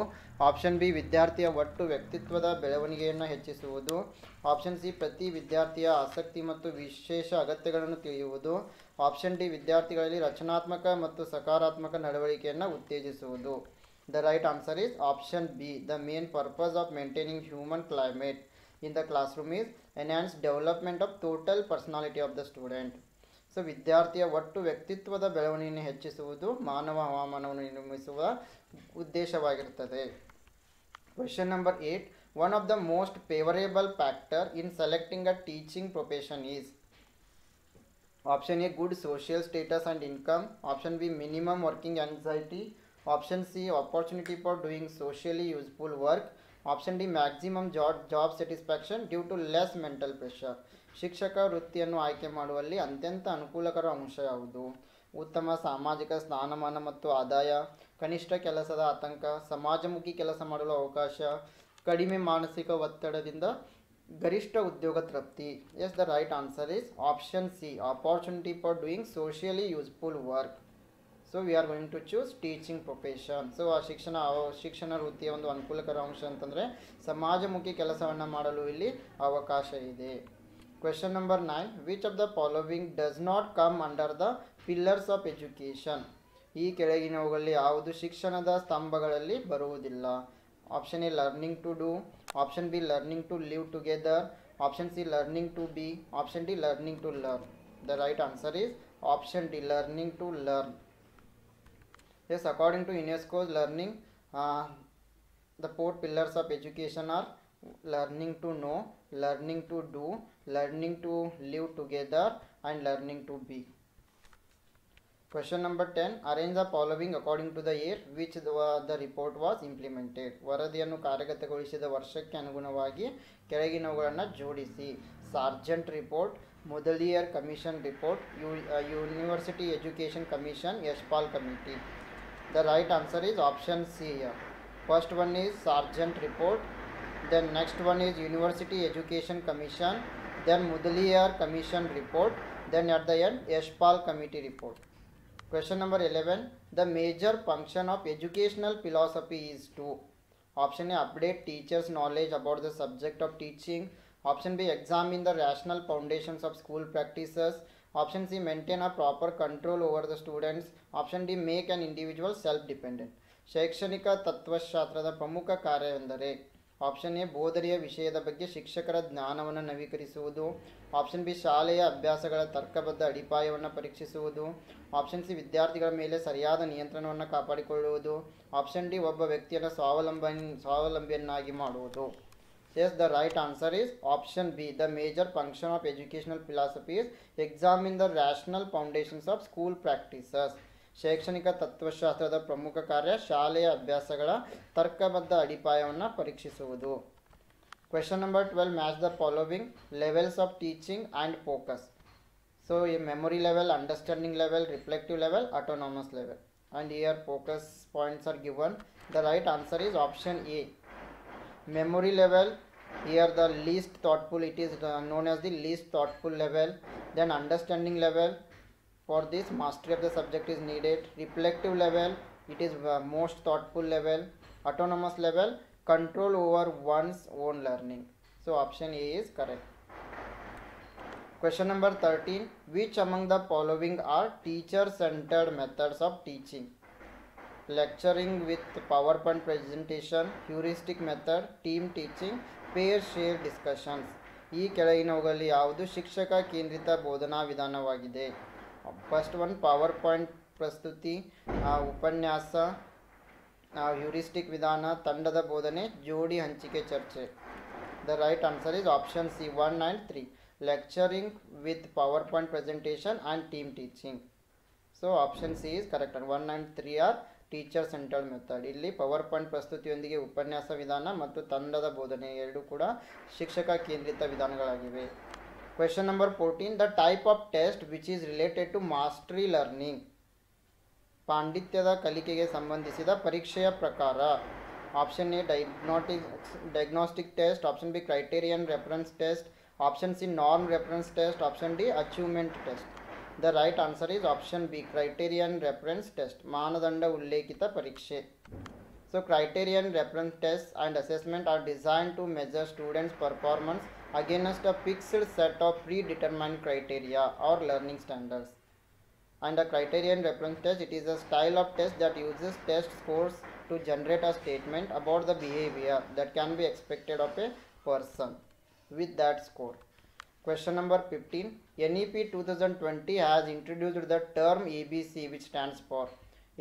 ಆಪ್ಷನ್ ಬಿ ವಿದ್ಯಾರ್ಥಿಯ ಒಟ್ಟು ವ್ಯಕ್ತಿತ್ವದ ಬೆಳವಣಿಗೆಯನ್ನು ಹೆಚ್ಚಿಸುವುದು. ಆಪ್ಷನ್ ಸಿ ಪ್ರತಿ ವಿದ್ಯಾರ್ಥಿಯ ಆಸಕ್ತಿ ಮತ್ತು ವಿಶೇಷ ಅಗತ್ಯಗಳನ್ನು ತಿಳಿಯುವುದು. ಆಪ್ಷನ್ ಡಿ ವಿದ್ಯಾರ್ಥಿಗಳಲ್ಲಿ ರಚನಾತ್ಮಕ ಮತ್ತು ಸಕಾರಾತ್ಮಕ ನಡವಳಿಕೆಯನ್ನು ಉತ್ತೇಜಿಸುವುದು. The right answer is option B. The main purpose of maintaining human climate in the classroom is enhance development of total personality of the student. So ವಿದ್ಯಾರ್ಥಿಯ ಒಟ್ಟು ವ್ಯಕ್ತಿತ್ವದ ಬೆಳವಣಿಗೆಯನ್ನು ಹೆಚ್ಚಿಸುವುದು ಮಾನವ ಹವಾಮಾನವನ್ನು ನಿರ್ಮಿಸುವ ಉದ್ದೇಶವಾಗಿರುತ್ತದೆ. Question number 8. One of the most favorable factor in selecting a teaching profession is option A good social status and income. Option B minimum working anxiety. Option C opportunity for doing socially useful work. Option D maximum job satisfaction due to less mental pressure. ಶಿಕ್ಷಕ ವೃತ್ತಿಯನ್ನು ಆಯ್ಕೆ ಮಾಡುವಲ್ಲಿ ಅತ್ಯಂತ ಅನುಕೂಲಕರ ಅಂಶ ಯಾವುದು? ಉತ್ತಮ ಸಾಮಾಜಿಕ ಸ್ಥಾನಮಾನ ಮತ್ತು ಆದಾಯ, ಕನಿಷ್ಠ ಕೆಲಸದ ಆತಂಕ, ಸಮಾಜಮುಖಿ ಕೆಲಸ ಮಾಡಲು ಅವಕಾಶ, ಕಡಿಮೆ ಮಾನಸಿಕ ಒತ್ತಡದಿಂದ ಗರಿಷ್ಠ ಉದ್ಯೋಗ ತೃಪ್ತಿ. Yes, the right answer is option C, opportunity for doing socially useful work. So we are going to choose teaching profession. So ಆ ಶಿಕ್ಷಣ ವೃತ್ತಿಯ ಒಂದು ಅನುಕೂಲಕರ ಅಂಶ ಅಂತಂದರೆ ಸಮಾಜಮುಖಿ ಕೆಲಸವನ್ನು ಮಾಡಲು ಇಲ್ಲಿ ಅವಕಾಶ ಇದೆ. Question number 9. Which of the following does not come under the pillars of education? ಈ ಕೆಳಗಿನವುಗಳಲ್ಲಿ ಯಾವುದು ಶಿಕ್ಷಣದ ಸ್ತಂಭಗಳಲ್ಲಿ ಬರುವುದಿಲ್ಲ? Option A learning to do. Option B learning to live together. Option C learning to be. Option D learning to learn. The right answer is option D, learning to learn. Yes, according to UNESCO's learning, the 4 pillars of education are learning to know, learning to do, learning to live together and learning to be. Question number 10. Arrange the following according to the year which the report was implemented. ವರದಿಯನ್ನು ಕಾರ್ಯಗತಗೊಳಿಸಿದ ವರ್ಷಕ್ಕೆ ಅನುಗುಣವಾಗಿ ಕೆಳಗಿನವುಗಳನ್ನು ಜೋಡಿಸಿ. Sargent report, Mudaliar commission report, university education commission, Yashpal committee. The right answer is option C here. First one is Sargent report, then next one is University Education Commission, then Mudaliar Commission report, then at the end Yashpal Committee report. Question number 11. The major function of educational philosophy is to. Option A, update teachers' knowledge about the subject of teaching. Option B, examine the rational foundations of school practices. Option C, maintain a proper control over the students. Option D, make an individual self-dependent. ಶೈಕ್ಷಣಿಕ ತತ್ವಶಾಸ್ತ್ರದ ಪ್ರಮುಖ ಕಾರ್ಯವೆಂದರೆ. Option A, ಬೋಧನೆಯ ವಿಷಯದ ಬಗ್ಗೆ ಶಿಕ್ಷಕರ ಜ್ಞಾನವನ್ನು ನವೀಕರಿಸುವುದು. Option B, ಶಾಲೆಯ ಅಭ್ಯಾಸಗಳ ತರ್ಕಬದ್ಧ ಅಡಿಪಾಯವನ್ನು ಪರೀಕ್ಷಿಸುವುದು. ಆಪ್ಷನ್ ಸಿ, ವಿದ್ಯಾರ್ಥಿಗಳ ಮೇಲೆ ಸರಿಯಾದ ನಿಯಂತ್ರಣವನ್ನು ಕಾಪಾಡಿಕೊಳ್ಳುವುದು. ಆಪ್ಷನ್ ಡಿ, ಒಬ್ಬ ವ್ಯಕ್ತಿಯನ್ನು ಸ್ವಾವಲಂಬಿಯನ್ನಾಗಿ ಮಾಡುವುದು. Yes, the right answer is option B. The major function of educational philosophy is examine the rational foundations of school practices. ಶೈಕ್ಷಣಿಕ ತತ್ವಶಾಸ್ತ್ರದ ಪ್ರಮುಖ ಕಾರ್ಯ ಶಾಲೆಯ ಅಭ್ಯಾಸಗಳ ತರ್ಕಬದ್ಧ ಅಡಿಪಾಯವನ್ನು ಪರೀಕ್ಷಿಸುವುದು. Question number 12. Match the following levels of teaching and focus. So, memory level, understanding level, reflective level, autonomous level. And here focus points are given. The right answer is option A. Memory level, here the least thoughtful, it is known as the least thoughtful level. Then understanding level, for this mastery of the subject is needed. Reflective level, it is most thoughtful level. Autonomous level, control over one's own learning. So option A is correct. Question number 13. Which among the following are teacher centered methods of teaching? Lecturing with PowerPoint presentation, heuristic method, team teaching, pair share discussions. ಈ ಕೆಳಗಿನವುಗಳಲ್ಲಿ ಯಾವುದು ಶಿಕ್ಷಕ ಕೇಂದ್ರಿತ ಬೋಧನಾ ವಿಧಾನವಾಗಿದೆ? First one power point ಪ್ರಸ್ತುತಿ, ಉಪನ್ಯಾಸ, heuristic ವಿಧಾನ, ತಂಡದ ಬೋಧನೆ, ಜೋಡಿ ಹಂಚಿಕೆ ಚರ್ಚೆ. The right answer is option C 1 and 3. Lecturing with power point presentation and team teaching. So option C is correct. 1 and 3 are teacher centred method. ಇಲ್ಲಿ ಪವರ್ ಪಾಯಿಂಟ್ ಪ್ರಸ್ತುತಿಯೊಂದಿಗೆ ಉಪನ್ಯಾಸ ವಿಧಾನ ಮತ್ತು ತಂಡದ ಬೋಧನೆ ಎರಡೂ ಕೂಡ ಶಿಕ್ಷಕ ಕೇಂದ್ರಿತ ವಿಧಾನಗಳಾಗಿವೆ. Question number 14. The type of test which is related to mastery learning. ಪಾಂಡಿತ್ಯದ ಕಲಿಕೆಗೆ ಸಂಬಂಧಿಸಿದ ಪರೀಕ್ಷೆಯ ಪ್ರಕಾರ. Option A, diagnostic test. Option B, criterion reference test. Option C, norm reference test. Option D, achievement test. The right answer is option B, criterion reference test. ಮಾನದಂಡ ಉಲ್ಲೇಖಿತ ಪರೀಕ್ಷೆ. So criterion reference tests and assessment are designed to measure students' performance against a fixed set of predetermined criteria or learning standards. And a criterion reference test, it is a style of test that uses test scores to generate a statement about the behavior that can be expected of a person with that score. Question number 15. NEP 2020 has introduced the term ABC, which stands for.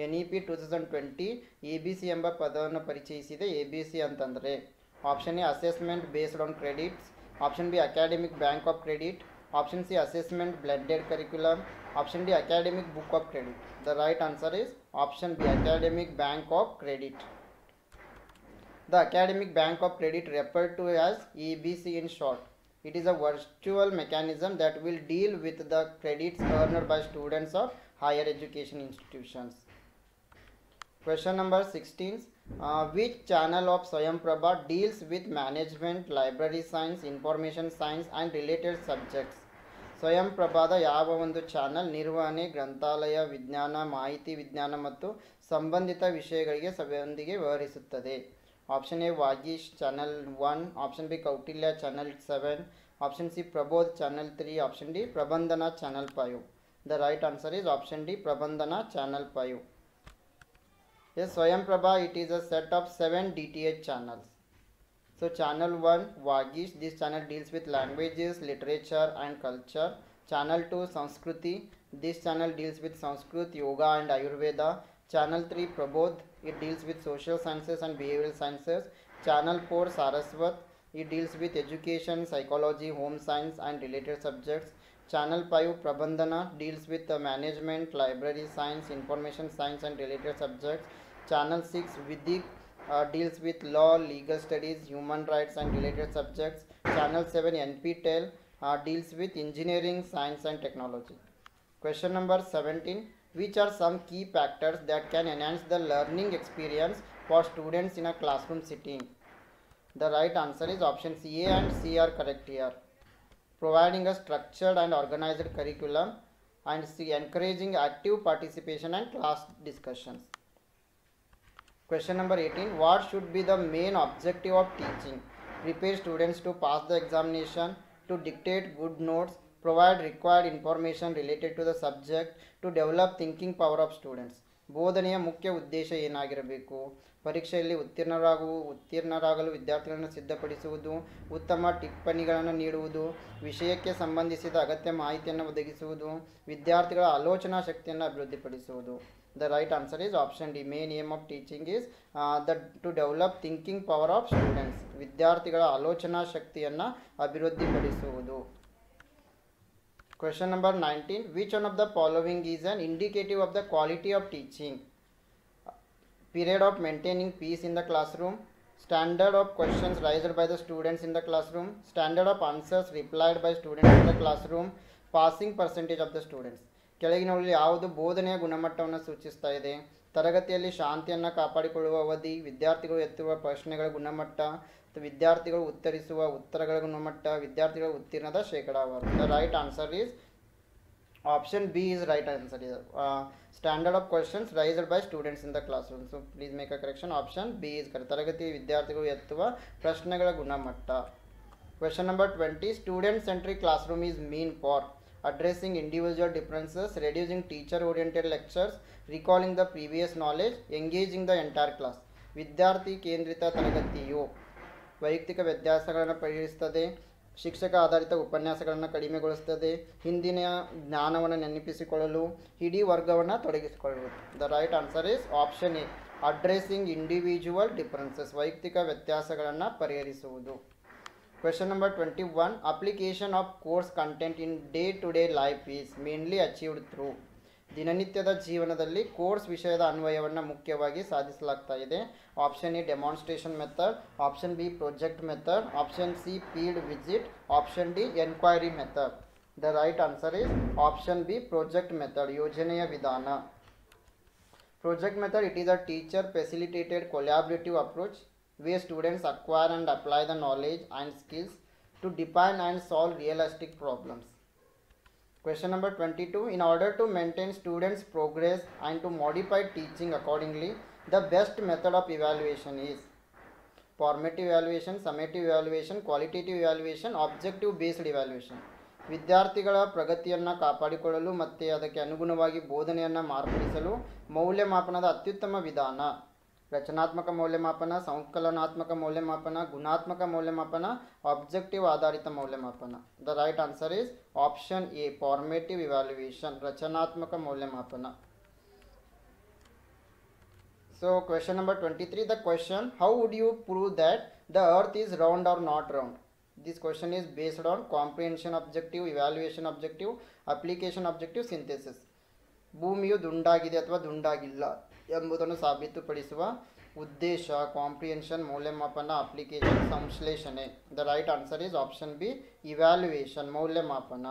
NEP 2020 ABC ಎಂಬ ಪದವನ್ನು ಪರಿಚಯಿಸಿದೆ. ABC ಅಂತಂದರೆ option A, assessment based on credits. Option B, academic bank of credit. Option C, assessment blended curriculum. Option D, academic book of credit. The right answer is option B, academic bank of credit. The academic bank of credit referred to as ABC in short. It is a virtual mechanism that will deal with the credits earned by students of higher education institutions. Question number 16. Which channel of Swayamprabha deals with management, library science, information science and related subjects? ಸ್ವಯಂಪ್ರಭಾದ ಯಾವ ಒಂದು channel ನಿರ್ವಹಣೆ, ಗ್ರಂಥಾಲಯ ವಿಜ್ಞಾನ, ಮಾಹಿತಿ ವಿಜ್ಞಾನ ಮತ್ತು ಸಂಬಂಧಿತ ವಿಷಯಗಳಿಗೆ ಸಭೆಯೊಂದಿಗೆ ವ್ಯವಹರಿಸುತ್ತದೆ? Option A, Vagish channel 1. Option B, Kautilya channel 7. Option C, Prabodh channel 3. Option D, Prabandhan channel 5. The right answer is option D, Prabandhan channel 5. Yes, Swayamprabha, it is a set of 7 DTH channels. So channel 1, Vagish, this channel deals with languages, literature and culture. Channel 2, Sanskriti, this channel deals with Sanskrit, yoga and Ayurveda. Channel 3, Prabodh, it deals with social sciences and behavioral sciences. Channel 4, Saraswat, it deals with education, psychology, home science and related subjects. Channel 5 Prabandhana deals with management, library science, information science and related subjects. Channel 6 Vidik deals with law, legal studies, human rights and related subjects. Channel 7 NPTEL deals with engineering, science and technology. Question number 17. Which are some key factors that can enhance the learning experience for students in a classroom setting? The right answer is option C. A and C are correct here. Providing a structured and organized curriculum, and C. Encouraging active participation and class discussions. Question number 18. What should be the main objective of teaching? Prepare students to pass the examination, to dictate good notes, provide required information related to the subject, to develop thinking power of students. ಬೋಧನೆಯ ಮುಖ್ಯ ಉದ್ದೇಶ ಏನಾಗಿರಬೇಕು? ಪರೀಕ್ಷೆಯಲ್ಲಿ ಉತ್ತೀರ್ಣರಾಗಲು ವಿದ್ಯಾರ್ಥಿಗಳನ್ನು ಸಿದ್ಧಪಡಿಸುವುದು, ಉತ್ತಮ ಟಿಪ್ಪಣಿಗಳನ್ನು ನೀಡುವುದು, ವಿಷಯಕ್ಕೆ ಸಂಬಂಧಿಸಿದ ಅಗತ್ಯ ಮಾಹಿತಿಯನ್ನು ಒದಗಿಸುವುದು, ವಿದ್ಯಾರ್ಥಿಗಳ ಆಲೋಚನಾ ಶಕ್ತಿಯನ್ನು ಅಭಿವೃದ್ಧಿಪಡಿಸುವುದು. The right answer is option D. Main aim of teaching is to develop thinking power of students. ವಿದ್ಯಾರ್ಥಿಗಳ ಆಲೋಚನಾ ಶಕ್ತಿಯನ್ನು ಅಭಿವೃದ್ಧಿಪಡಿಸುವುದು. Question number 19. Which one of the following is an indicative of the quality of teaching? Period of maintaining peace in the classroom, standard of questions raised by the students in the classroom, standard of answers replied by students in the classroom, passing percentage of the students. ಕೆಳಗಿನವುಗಳಲ್ಲಿ ಯಾವುದು ಬೋಧನೆಯ ಗುಣಮಟ್ಟವನ್ನು ಸೂಚಿಸ್ತಾ ಇದೆ? ತರಗತಿಯಲ್ಲಿ ಶಾಂತಿಯನ್ನು ಕಾಪಾಡಿಕೊಳ್ಳುವ ಅವಧಿ, ವಿದ್ಯಾರ್ಥಿಗಳು ಎತ್ತುವ ಪ್ರಶ್ನೆಗಳ ಗುಣಮಟ್ಟ, ವಿದ್ಯಾರ್ಥಿಗಳು ಉತ್ತರಿಸುವ ಉತ್ತರಗಳ ಗುಣಮಟ್ಟ, ವಿದ್ಯಾರ್ಥಿಗಳ ಉತ್ತೀರ್ಣದ ಶೇಕಡಾವಾರು. The right answer is option B is right answer. Standard of questions raised by students in the classroom. So please make a correction. Option B is correct. ತರಗತಿ ವಿದ್ಯಾರ್ಥಿಗಳು ಎತ್ತುವ ಪ್ರಶ್ನೆಗಳ ಗುಣಮಟ್ಟ. Question number 20. Student centric classroom is mean for addressing individual differences, reducing teacher oriented lectures, recalling the previous knowledge, engaging the entire class. ವಿದ್ಯಾರ್ಥಿ ಕೇಂದ್ರಿತ ತರಗತಿಯು ವೈಯಕ್ತಿಕ ವ್ಯತ್ಯಾಸಗಳನ್ನು ಪರಿಹರಿಸುತ್ತದೆ, ಶಿಕ್ಷಕ ಆಧಾರಿತ ಉಪನ್ಯಾಸಗಳನ್ನು ಕಡಿಮೆಗೊಳಿಸುತ್ತದೆ, ಹಿಂದಿನ ಜ್ಞಾನವನ್ನು ನೆನಪಿಸಿಕೊಳ್ಳಲು ಇಡೀ ವರ್ಗವನ್ನು ತೊಡಗಿಸಿಕೊಳ್ಳುವುದು. The right answer is option A. Addressing individual differences, ವೈಯಕ್ತಿಕ ವ್ಯತ್ಯಾಸಗಳನ್ನು ಪರಿಹರಿಸುವುದು. Question number 21. Application of course content in day-to-day life is mainly achieved through. ದಿನನಿತ್ಯದ ಜೀವನದಲ್ಲಿ ಕೋರ್ಸ್ ವಿಷಯದ ಅನ್ವಯವನ್ನು ಮುಖ್ಯವಾಗಿ ಸಾಧಿಸಲಾಗ್ತಾ ಇದೆ. Option A demonstration method, option B project method, option C field visit, option D enquiry method. The right answer is option B project method, ಯೋಜನೆಯ ವಿಧಾನ. Project method, it is a teacher facilitated collaborative approach where students acquire and apply the knowledge and skills to define and solve realistic problems. Question number 22. In order to maintain students' progress and to modify teaching accordingly, the best method of evaluation is formative evaluation, summative evaluation, qualitative evaluation, objective based evaluation. ವಿದ್ಯಾರ್ಥಿಗಳ ಪ್ರಗತಿಯನ್ನು ಕಾಪಾಡಿಕೊಳ್ಳಲು ಮತ್ತು ಅದಕ್ಕೆ ಅನುಗುಣವಾಗಿ ಬೋಧನೆಯನ್ನು ಮಾರ್ಪಡಿಸಲು ಮೌಲ್ಯಮಾಪನದ ಅತ್ಯುತ್ತಮ ವಿಧಾನ ರಚನಾತ್ಮಕ ಮೌಲ್ಯಮಾಪನ, ಸಂಕಲನಾತ್ಮಕ ಮೌಲ್ಯಮಾಪನ, ಗುಣಾತ್ಮಕ ಮೌಲ್ಯಮಾಪನ, ಆಬ್ಜೆಕ್ಟಿವ್ ಆಧಾರಿತ ಮೌಲ್ಯಮಾಪನ. The right answer is option A, formative evaluation, ರಚನಾತ್ಮಕ ಮೌಲ್ಯಮಾಪನ. So question number 23, the question, how would you prove that the earth is round or not round? This question is based on comprehension objective, evaluation objective, application objective, synthesis. ಭೂಮಿಯು ದುಂಡಾಗಿದೆ ಅಥವಾ ದುಂಡಾಗಿಲ್ಲ ಎಂಬುದನ್ನು ಸಾಬೀತುಪಡಿಸುವ ಉದ್ದೇಶ, comprehension, ಮೌಲ್ಯಮಾಪನ, application, ಸಂಶ್ಲೇಷಣೆ. The right answer is option B, evaluation, ಮೌಲ್ಯಮಾಪನ.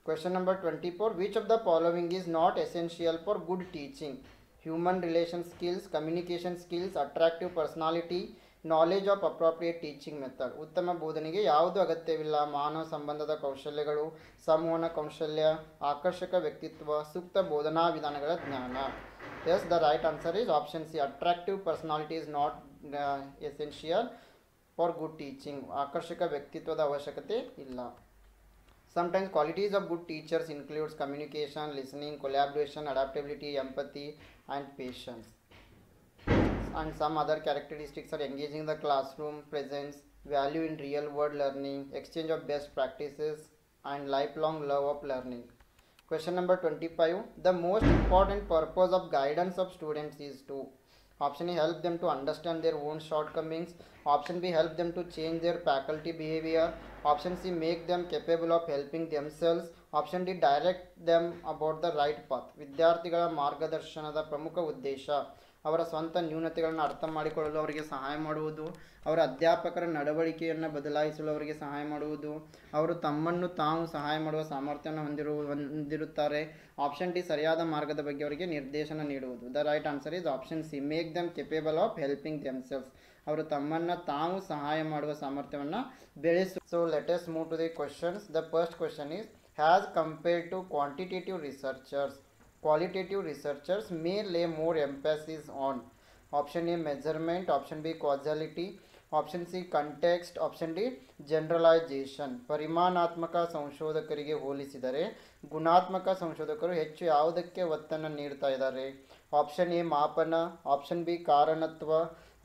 Question number 24, which of the following is not essential for good teaching? Human relation skills, communication skills, attractive personality, knowledge of appropriate teaching method. ಉತ್ತಮ ಬೋಧನೆಗೆ ಯಾವುದು ಅಗತ್ಯವಿಲ್ಲ? ಮಾನವ ಸಂಬಂಧದ ಕೌಶಲ್ಯಗಳು, ಸಂವಹನ ಕೌಶಲ್ಯ, ಆಕರ್ಷಕ ವ್ಯಕ್ತಿತ್ವ, ಸೂಕ್ತ ಬೋಧನಾ ವಿಧಾನಗಳ ಜ್ಞಾನ. Yes, the right answer is option C, attractive personality is not essential for good teaching. ಆಕರ್ಷಕ ವ್ಯಕ್ತಿತ್ವದ ಅವಶ್ಯಕತೆ ಇಲ್ಲ. Sometimes qualities of good teachers includes communication, listening, collaboration, adaptability, empathy and patience. And some other characteristics are engaging the classroom, presence, value in real world learning, exchange of best practices and lifelong love of learning. Question number 25, the most important purpose of guidance of students is to Option A, help them to understand their own shortcomings. Option B, help them to change their faculty behavior. Option C, make them capable of helping themselves. Option D, direct them about the right path. ವಿದ್ಯಾರ್ಥಿಗಳ ಮಾರ್ಗದರ್ಶನದ ಪ್ರಮುಖ ಉದ್ದೇಶ ಅವರ ಸ್ವಂತ ನ್ಯೂನತೆಗಳನ್ನು ಅರ್ಥ ಮಾಡಿಕೊಳ್ಳಲು ಅವರಿಗೆ ಸಹಾಯ ಮಾಡುವುದು, ಅವರ ಅಧ್ಯಾಪಕರ ನಡವಳಿಕೆಯನ್ನು ಬದಲಾಯಿಸಲು ಅವರಿಗೆ ಸಹಾಯ ಮಾಡುವುದು, ಅವರು ತಮ್ಮನ್ನು ತಾವು ಸಹಾಯ ಮಾಡುವ ಸಾಮರ್ಥ್ಯವನ್ನು ಹೊಂದಿರುತ್ತಾರೆ. ಆಪ್ಷನ್ ಡಿ, ಸರಿಯಾದ ಮಾರ್ಗದ ಬಗ್ಗೆ ಅವರಿಗೆ ನಿರ್ದೇಶನ ನೀಡುವುದು. The right answer is option C, make them capable of helping themselves. ಅವರು ತಮ್ಮನ್ನು ತಾವು ಸಹಾಯ ಮಾಡುವ ಸಾಮರ್ಥ್ಯವನ್ನು ಬೆಳೆಸು. So let us move to the questions. The first question is, has compared to quantitative researchers, qualitative researchers may lay more emphasis on option A, measurement, option B, causality, option C, context, option D, generalization. ಪರಿಮಾಣಾತ್ಮಕ ಸಂಶೋಧಕರಿಗೆ ಹೋಲಿಸಿದರೆ ಗುಣಾತ್ಮಕ ಸಂಶೋಧಕರು ಹೆಚ್ಚು ಯಾವುದಕ್ಕೆ ಒತ್ತನ್ನು ನೀಡ್ತಾ ಇದ್ದಾರೆ? ಆಪ್ಷನ್ ಎ ಮಾಪನ, ಆಪ್ಷನ್ ಬಿ ಕಾರಣತ್ವ,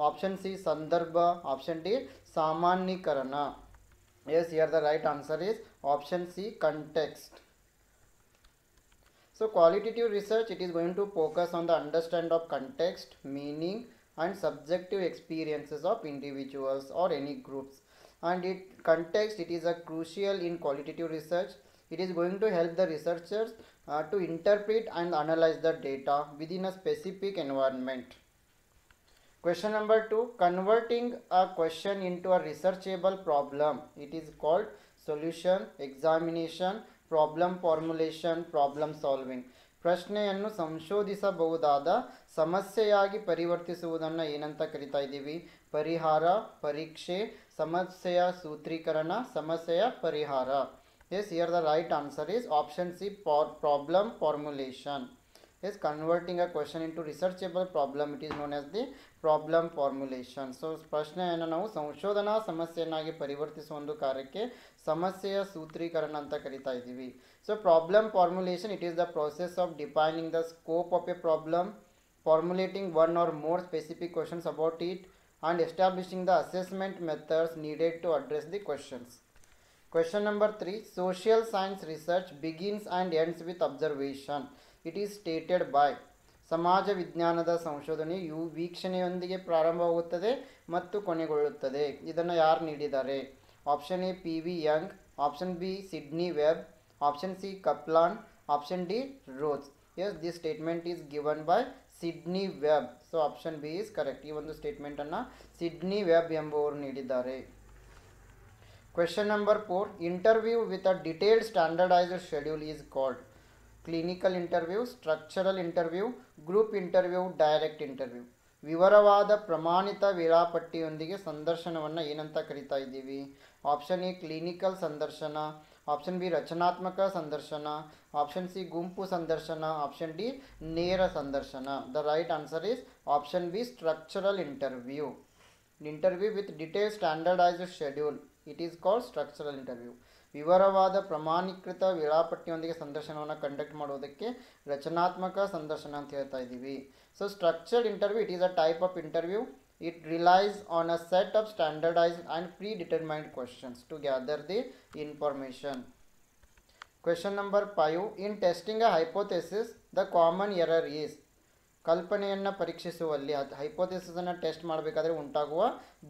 ಆಪ್ಷನ್ ಸಿ ಸಂದರ್ಭ, ಆಪ್ಷನ್ ಡಿ ಸಾಮಾನ್ಯೀಕರಣ. Yes, here the right answer is option C, context. So qualitative research, it is going to focus on the understanding of context, meaning and subjective experiences of individuals or any groups. And context, it is a crucial in qualitative research. It is going to help the researchers to interpret and analyze the data within a specific environment. Question number 2, converting a question into a researchable problem. It is called solution, examination, problem formulation, problem solving. ಪ್ರಶ್ನೆಯನ್ನು ಸಂಶೋಧಿಸಬಹುದಾದ ಸಮಸ್ಯೆಯಾಗಿ ಪರಿವರ್ತಿಸುವುದನ್ನು ಏನಂತ ಕರಿತಾ ಇದ್ದೀವಿ? ಪರಿಹಾರ, ಪರೀಕ್ಷೆ, ಸಮಸ್ಯೆಯ ಸೂತ್ರೀಕರಣ, ಸಮಸ್ಯೆಯ ಪರಿಹಾರ. Yes, here the right answer is option C, problem formulation. Is converting a question into researchable problem, it is known as the problem formulation. So ಪ್ರಶ್ನೆಯನ್ನು ನಾವು ಸಂಶೋಧನಾ ಸಮಸ್ಯೆಯನ್ನಾಗಿ ಪರಿವರ್ತಿಸುವ ಒಂದು ಕಾರ್ಯಕ್ಕೆ ಸಮಸ್ಯೆಯ ಸೂತ್ರೀಕರಣ ಅಂತ ಕರಿತಾ ಇದ್ದೀವಿ. So problem formulation, it is the process of defining the scope of a problem, formulating one or more specific questions about it, and establishing the assessment methods needed to address the questions. Question number 3, social science research begins and ends with observation. It is stated by. ಸಮಾಜ ವಿಜ್ಞಾನದ ಸಂಶೋಧನೆಯು ವೀಕ್ಷಣೆಯೊಂದಿಗೆ ಪ್ರಾರಂಭವಾಗುತ್ತದೆ ಮತ್ತು ಕೊನೆಗೊಳ್ಳುತ್ತದೆ. ಇದನ್ನು ಯಾರು ನೀಡಿದ್ದಾರೆ? Option A P V Young, option B Sidney Webb, option C Kaplan, option D Rose. Yes, this statement is given by Sidney Webb. So option B is correct. ಈ ಒಂದು ಸ್ಟೇಟ್ಮೆಂಟನ್ನು ಸಿಡ್ನಿ ವೆಬ್ ಎಂಬುವರು ನೀಡಿದ್ದಾರೆ. Question number 4, interview with a detailed standardized schedule is called clinical interview, structural interview, group interview, direct interview. ವಿವರವಾದ ಪ್ರಮಾಣಿತ ವೇಳಾಪಟ್ಟಿಯೊಂದಿಗೆ ಸಂದರ್ಶನವನ್ನು ಏನಂತ ಕರಿತಾ ಇದ್ದೀವಿ? ಆಪ್ಷನ್ ಎ ಕ್ಲಿನಿಕಲ್ ಸಂದರ್ಶನ, ಆಪ್ಷನ್ ಬಿ ರಚನಾತ್ಮಕ ಸಂದರ್ಶನ, ಆಪ್ಷನ್ ಸಿ ಗುಂಪು ಸಂದರ್ಶನ, ಆಪ್ಷನ್ ಡಿ ನೇರ ಸಂದರ್ಶನ. The right answer is option B, structural interview. Interview with detail standardised schedule, it is called structural interview. ವಿವರವಾದ ಪ್ರಮಾಣೀಕೃತ ವೇಳಾಪಟ್ಟಿಯೊಂದಿಗೆ ಸಂದರ್ಶನವನ್ನು ಕಂಡಕ್ಟ್ ಮಾಡುವುದಕ್ಕೆ ರಚನಾತ್ಮಕ ಸಂದರ್ಶನ ಅಂತ ಹೇಳ್ತಾ ಇದ್ದೀವಿ. So structured interview, it is a type of interview. It relies on a set of standardized and predetermined questions to gather the information. Question number 5, in testing a hypothesis, the common error is. ಕಲ್ಪನೆಯನ್ನು ಪರೀಕ್ಷಿಸುವಲ್ಲಿ ಹೈಪೋಥೆಸಿಸನ್ನು test ಮಾಡಬೇಕಾದ್ರೆ ಉಂಟಾಗುವ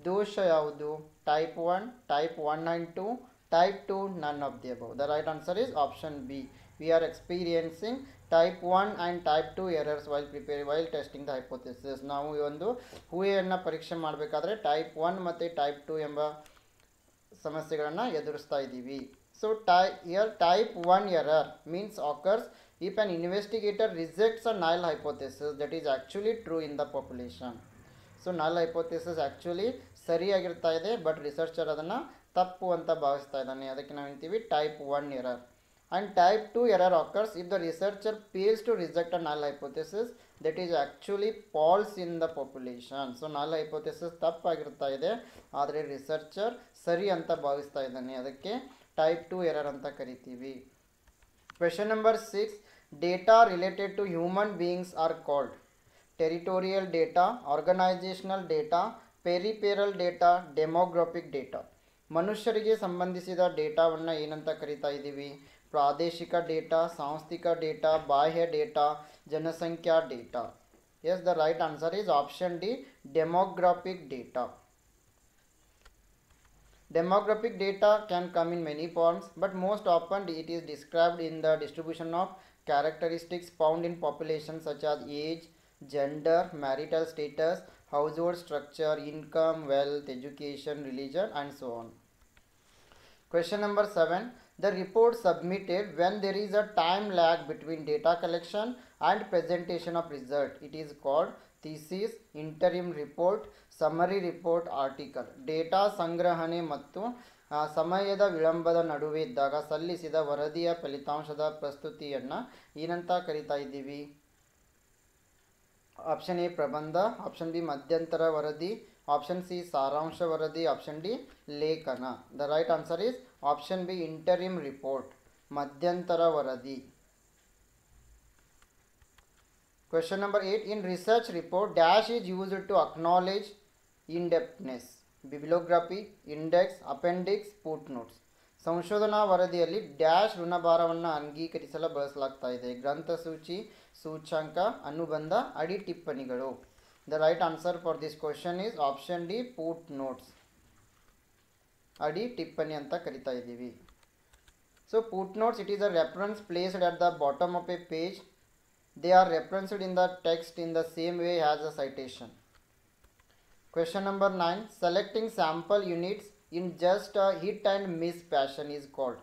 ದೋಷ ಯಾವುದು? Type 1, type 1 and 2, type 2, none of the above. The right answer is option B. We are experiencing type 1 and type 2 errors while testing the hypothesis. ನಾವು ಈ ಒಂದು ಊಹೆಯನ್ನು ಪರೀಕ್ಷೆ ಮಾಡಬೇಕಾದ್ರೆ ಟೈಪ್ 1 ಮತ್ತು ಟೈಪ್ 2 ಎಂಬ ಸಮಸ್ಯೆಗಳನ್ನು ಎದುರಿಸ್ತಾ ಇದ್ದೀವಿ. So here type 1 error means occurs if an investigator rejects a null hypothesis that is actually true in the population. So null hypothesis actually ಸರಿಯಾಗಿರ್ತಾ ಇದೆ, ಬಟ್ ರಿಸರ್ಚರ್ ಅದನ್ನು ತಪ್ಪು ಅಂತ ಭಾವಿಸ್ತಾ ಇದ್ದಾನೆ. ಅದಕ್ಕೆ ನಾವು ಹೇಳ್ತೀವಿ type 1 error. And type 2 error occurs if the researcher fails to reject a null hypothesis that is actually false in the population. So null hypothesis ತಪ್ಪಾಗಿರ್ತಾ ಇದೆ, ಆದರೆ ರಿಸರ್ಚರ್ ಸರಿ ಅಂತ ಭಾವಿಸ್ತಾ ಇದ್ದಾನೆ. ಅದಕ್ಕೆ ಟೈಪ್ 2 ಎರರ್ ಅಂತ ಕರಿತೀವಿ. Question number 6, data related to human beings are called territorial data, organisational data, peripheral data, demographic data. ಮನುಷ್ಯರಿಗೆ ಸಂಬಂಧಿಸಿದ ಡೇಟಾವನ್ನು ಏನಂತ ಕರಿತಾ ಇದ್ದೀವಿ? ಪ್ರಾದೇಶಿಕ ಡೇಟಾ, ಸಾಂಸ್ಥಿಕ ಡೇಟಾ, ಬಾಹ್ಯ ಡೇಟಾ, ಜನಸಂಖ್ಯಾ data. Yes, the right answer is option D, demographic data. Demographic data can come in many forms, but most often it is described in the distribution of characteristics found in populations such as age, gender, marital status, household structure, income, wealth, education, religion, and so on. Question number 7. The report submitted when there is a time lag between data collection and presentation of result. It is called thesis, interim report, summary report, article. Data ಸಂಗ್ರಹಣೆ ಮತ್ತು ಸಮಯದ ವಿಳಂಬದ ನಡುವೆ ಇದ್ದಾಗ ಸಲ್ಲಿಸಿದ ವರದಿಯ ಫಲಿತಾಂಶದ ಪ್ರಸ್ತುತಿಯನ್ನು ಏನಂತ ಕರಿತಾ ಇದ್ದೀವಿ? ಆಪ್ಷನ್ ಎ ಪ್ರಬಂಧ, ಆಪ್ಷನ್ ಬಿ ಮಧ್ಯಂತರ ವರದಿ, ಆಪ್ಷನ್ ಸಿ ಸಾರಾಂಶ ವರದಿ, ಆಪ್ಷನ್ ಡಿ ಲೇಖನ. The right answer is option B interim report, ಮಧ್ಯಂತರ ವರದಿ. Question number 8. In research report, dash is used to acknowledge in-depthness. Bibliography, index, appendix, footnotes. ಸಂಶೋಧನಾ ವರದಿಯಲ್ಲಿ ಡ್ಯಾಶ್ ಋಣಭಾರವನ್ನು ಅಂಗೀಕರಿಸಲು ಬಳಸಲಾಗ್ತಾ ಇದೆ. ಗ್ರಂಥಸೂಚಿ, ಸೂಚ್ಯಂಕ, ಅನುಬಂಧ, ಅಡಿ ಟಿಪ್ಪಣಿಗಳು. The right answer for this question is option D foot notes, ಅಡಿ ಟಿಪ್ಪಣಿ ಅಂತ ಕರಿತಾ ಇದ್ದೀವಿ. So foot notes, it is a reference placed at the bottom of A page. They are referenced in the text in the same way as a citation. Question number 9. Selecting sample units in just a hit and miss fashion is called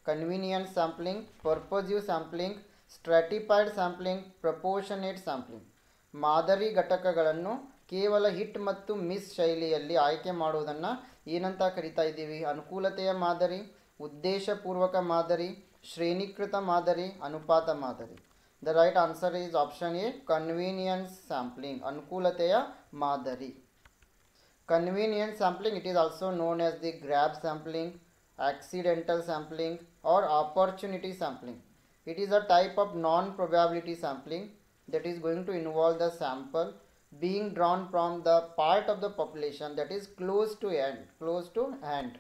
convenient sampling, purposive sampling, stratified sampling, proportionate sampling. ಮಾದರಿ ಘಟಕಗಳನ್ನು ಕೇವಲ hit ಮತ್ತು miss ಶೈಲಿಯಲ್ಲಿ ಆಯ್ಕೆ ಮಾಡುವುದನ್ನು ಏನಂತ ಕರಿತಾ ಇದ್ದೀವಿ? ಅನುಕೂಲತೆಯ ಮಾದರಿ, ಉದ್ದೇಶಪೂರ್ವಕ ಮಾದರಿ, ಶ್ರೇಣೀಕೃತ ಮಾದರಿ, ಅನುಪಾತ ಮಾದರಿ. The right answer is option A, convenience sampling, ಅನುಕೂಲತೆಯ ಮಾದರಿ. Convenience sampling, it is also known as the grab sampling, accidental sampling, or opportunity sampling. It is a type of non-probability sampling that is going to involve the sample being drawn from the part of the population that is close to hand.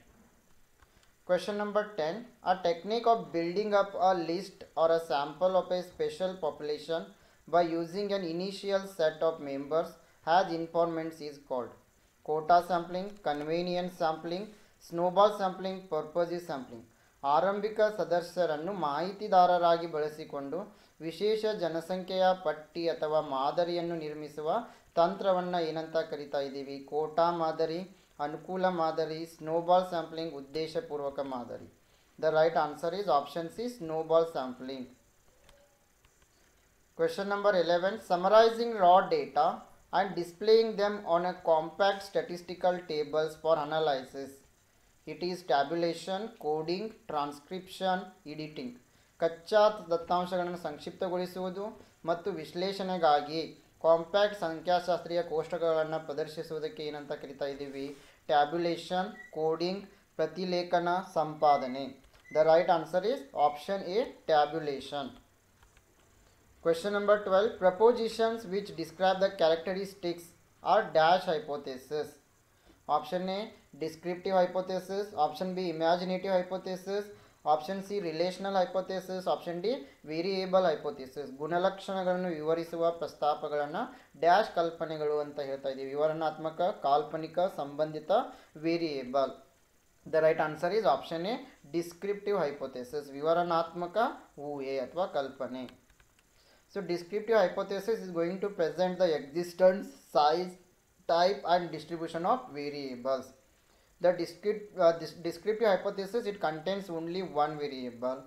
Question number 10. A technique of building up a list or a sample of a special population by using an initial set of members as informants is called quota sampling, convenience sampling, snowball sampling, purposive sampling. ಆರಂಭಿಕ ಸದಸ್ಯರನ್ನು ಮಾಹಿತಿದಾರರಾಗಿ ಬಳಸಿಕೊಂಡು ವಿಶೇಷ ಜನಸಂಖ್ಯೆಯ ಪಟ್ಟಿ ಅಥವಾ ಮಾದರಿಯನ್ನು ನಿರ್ಮಿಸುವ ತಂತ್ರವನ್ನು ಏನಂತ ಕರಿತಾ ಇದ್ದೀವಿ? ಕೋಟಾ ಮಾದರಿ, ಅನುಕೂಲ ಮಾದರಿ, ಸ್ನೋಬಾಲ್ ಸ್ಯಾಂಪ್ಲಿಂಗ್, ಉದ್ದೇಶಪೂರ್ವಕ ಮಾದರಿ. The right answer is option C, snowball sampling. Question number 11. Summarizing raw data and displaying them on a compact statistical tables for analysis. It is tabulation, coding, transcription, editing. ಕಚ್ಚಾ ದತ್ತಾಂಶಗಳನ್ನು ಸಂಕ್ಷಿಪ್ತಗೊಳಿಸುವುದು ಮತ್ತು ವಿಶ್ಲೇಷಣೆಗಾಗಿ compact ಸಂಖ್ಯಾಶಾಸ್ತ್ರೀಯ ಕೋಷ್ಟಕಗಳನ್ನು ಪ್ರದರ್ಶಿಸುವುದಕ್ಕೆ ಏನಂತ ಕರಿತಾ ಇದ್ದೀವಿ? ಟ್ಯಾಬ್ಯುಲೇಷನ್, ಕೋಡಿಂಗ್, ಪ್ರತಿಲೇಖನ, ಸಂಪಾದನೆ. The right answer is option A, tabulation. Question number 12. Propositions which describe the characteristics are dash hypothesis. Option A, descriptive hypothesis. Option B, imaginative hypothesis. Option C, relational hypothesis. Option D, variable hypothesis. ಗುಣಲಕ್ಷಣಗಳನ್ನು ವಿವರಿಸುವ ಪ್ರಸ್ತಾಪಗಳನ್ನು dash ಕಲ್ಪನೆಗಳು ಅಂತ ಹೇಳ್ತಾ ಇದ್ದೀವಿ. ವಿವರಣಾತ್ಮಕ, ಕಾಲ್ಪನಿಕ, ಸಂಬಂಧಿತ, variable. The right answer is option A, descriptive hypothesis. ವಿವರಣಾತ್ಮಕ ಊಹೆ ಅಥವಾ ಕಲ್ಪನೆ. So descriptive hypothesis is going to present the existence, size, type and distribution of variables. The descriptive hypothesis, it contains only one variable.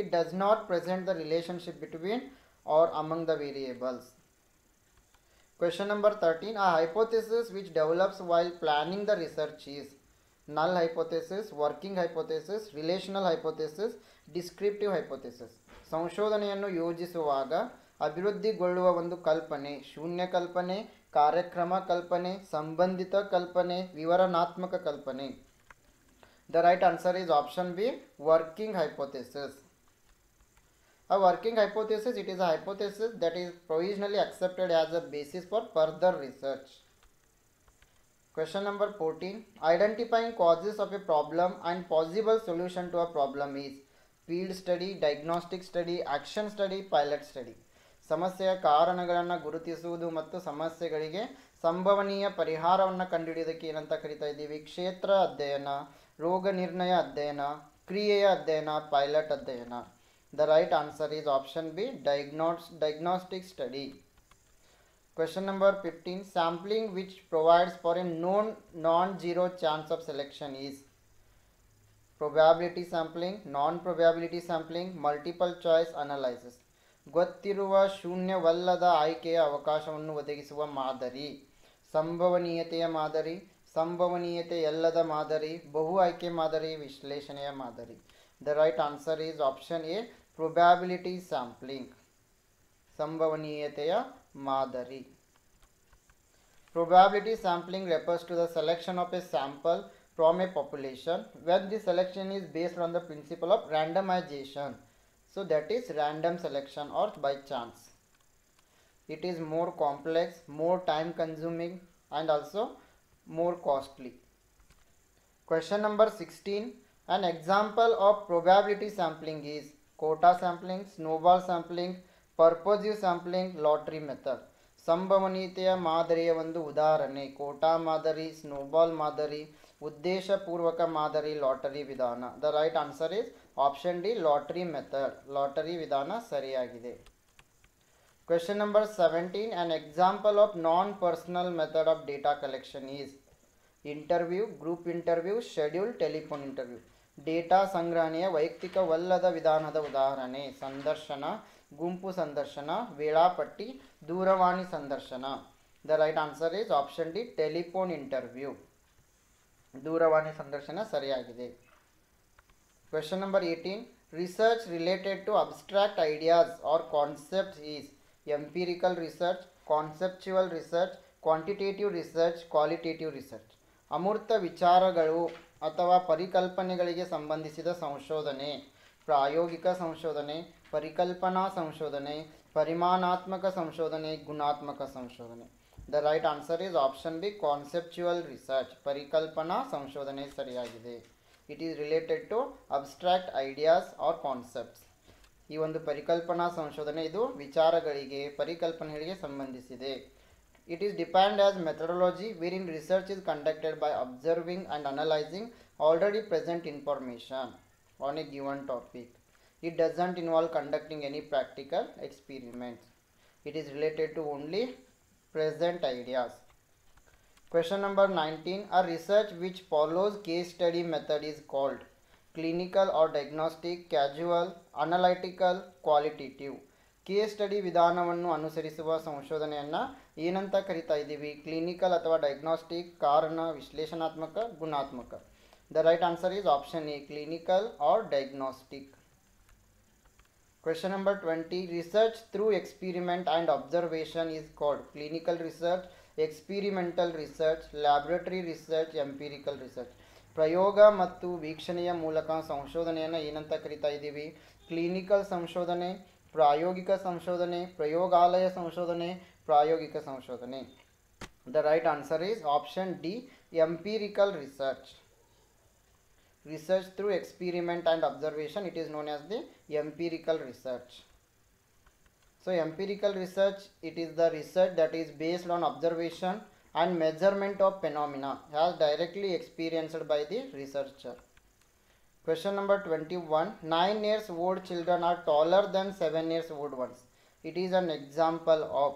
It does not present the relationship between or among the variables. Question number 13. A hypothesis which develops while planning the research is null hypothesis, working hypothesis, relational hypothesis, descriptive hypothesis. ಸಂಶೋಧನೆಯನ್ನು ಯೋಜಿಸುವಾಗ ಅಭಿವೃದ್ಧಿಗೊಳ್ಳುವ ಒಂದು ಕಲ್ಪನೆ, ಶೂನ್ಯ ಕಲ್ಪನೆ, ಕಾರ್ಯಕ್ರಮ ಕಲ್ಪನೆ, ಸಂಬಂಧಿತ ಕಲ್ಪನೆ, ವಿವರಣಾತ್ಮಕ ಕಲ್ಪನೆ. The right answer is option B, working hypothesis. A working hypothesis, it is a hypothesis that is provisionally accepted as a basis for further research. Question number 14. Identifying causes of a problem and possible solution to a problem is field study, diagnostic study, action study, pilot study. ಸಮಸ್ಯೆಯ ಕಾರಣಗಳನ್ನು ಗುರುತಿಸುವುದು ಮತ್ತು ಸಮಸ್ಯೆಗಳಿಗೆ ಸಂಭವನೀಯ ಪರಿಹಾರವನ್ನು ಕಂಡುಹಿಡಿಯೋದಕ್ಕೆ ಏನಂತ ಕರಿತಾ ಇದ್ದೀವಿ? ಕ್ಷೇತ್ರ ಅಧ್ಯಯನ, ರೋಗ ನಿರ್ಣಯ ಅಧ್ಯಯನ, ಕ್ರಿಯೆಯ ಅಧ್ಯಯನ, ಪೈಲಟ್ ಅಧ್ಯಯನ. The right answer is option B, diagnostic study. Question number 15. Sampling which provides for a non-zero chance of selection is probability sampling, non-probability sampling, multiple choice analysis. ಗೊತ್ತಿರುವ ಶೂನ್ಯವಲ್ಲದ ಆಯ್ಕೆಯ ಅವಕಾಶವನ್ನು ಒದಗಿಸುವ ಮಾದರಿ, ಸಂಭವನೀಯತೆಯ ಮಾದರಿ, ಸಂಭವನೀಯತೆಯಲ್ಲದ ಮಾದರಿ, ಬಹು ಆಯ್ಕೆ ಮಾದರಿ, ವಿಶ್ಲೇಷಣೆಯ ಮಾದರಿ. The right answer is option A, probability sampling, ಸಂಭವನೀಯತೆಯ ಮಾದರಿ. Probability sampling refers to the selection of a sample from a population when the selection is based on the principle of randomization. So that is random selection or by chance. It is more complex, more time consuming and also more costly. Question number 16. An example of probability sampling is quota sampling, snowball sampling, purposive sampling, lottery method. ಸಂಭವನೀಯತೆಯ ಮಾದರಿಯ ಒಂದು ಉದಾಹರಣೆ ಕೋಟಾ ಮಾದರಿ, snowball ಮಾದರಿ, ಉದ್ದೇಶಪೂರ್ವಕ ಮಾದರಿ, lottery ವಿಧಾನ. The right answer is option D, lottery method. Lottery ವಿಧಾನ ಸರಿಯಾಗಿದೆ. Question number 17. An example of non personal method of data collection is interview, group interview, schedule, telephone interview. Data ಸಂಗ್ರಹಣೆಯ ವೈಯಕ್ತಿಕವಲ್ಲದ ವಿಧಾನದ ಉದಾಹರಣೆ ಸಂದರ್ಶನ, ಗುಂಪು ಸಂದರ್ಶನ, ವೇಳಾಪಟ್ಟಿ, ದೂರವಾಣಿ ಸಂದರ್ಶನ. The right answer is option D, telephone interview. ದೂರವಾಣಿ ಸಂದರ್ಶನ ಸರಿಯಾಗಿದೆ. Question number 18. Research related to abstract ideas or concepts is empirical research, conceptual research, quantitative research, qualitative research. ಅಮೂರ್ತ ವಿಚಾರಗಳು ಅಥವಾ ಪರಿಕಲ್ಪನೆಗಳಿಗೆ ಸಂಬಂಧಿಸಿದ ಸಂಶೋಧನೆ, ಪ್ರಾಯೋಗಿಕ ಸಂಶೋಧನೆ, ಪರಿಕಲ್ಪನಾ ಸಂಶೋಧನೆ, ಪರಿಮಾಣಾತ್ಮಕ ಸಂಶೋಧನೆ, ಗುಣಾತ್ಮಕ ಸಂಶೋಧನೆ. The right answer is option B, conceptual research. ಪರಿಕಲ್ಪನಾ ಸಂಶೋಧನೆ ಸರಿಯಾಗಿದೆ. It is related to abstract ideas or concepts. ಈ ಒಂದು ಪರಿಕಲ್ಪನಾ ಸಂಶೋಧನೆ ಇದು ವಿಚಾರಗಳಿಗೆ, ಪರಿಕಲ್ಪನೆಗಳಿಗೆ ಸಂಬಂಧಿಸಿದೆ. It is defined as methodology wherein research is conducted by observing and analyzing already present information on a given topic. It doesn't involve conducting any practical experiments. It is related to only present ideas. Question number 19. A research which follows case study method is called clinical or diagnostic, casual, analytical, qualitative. Case study ವಿಧಾನವನ್ನು ಅನುಸರಿಸುವ ಸಂಶೋಧನೆಯನ್ನು ಏನಂತ ಕರಿತಾ ಇದ್ದೀವಿ? Clinical ಅಥವಾ diagnostic, ಕಾರಣ, ವಿಶ್ಲೇಷಣಾತ್ಮಕ, ಗುಣಾತ್ಮಕ. The right answer is option A, clinical or diagnostic. Question number 20. Research through experiment and observation is called clinical research, experimental research, laboratory research, empirical research. ಪ್ರಯೋಗ ಮತ್ತು ವೀಕ್ಷಣೆಯ ಮೂಲಕ ಸಂಶೋಧನೆಯನ್ನು ಏನಂತ ಕರಿತಾ ಇದ್ದೀವಿ? ಕ್ಲಿನಿಕಲ್ ಸಂಶೋಧನೆ, ಪ್ರಾಯೋಗಿಕ ಸಂಶೋಧನೆ, ಪ್ರಯೋಗಾಲಯ ಸಂಶೋಧನೆ, ಪ್ರಾಯೋಗಿಕ ಸಂಶೋಧನೆ. The right answer is option D, empirical research. Research through experiment and observation, it is known as the empirical research. So empirical research, it is the research that is based on observation and measurement of phenomena as directly experienced by the researcher. Question number 21. 9 years old children are taller than 7 years old ones. It is an example of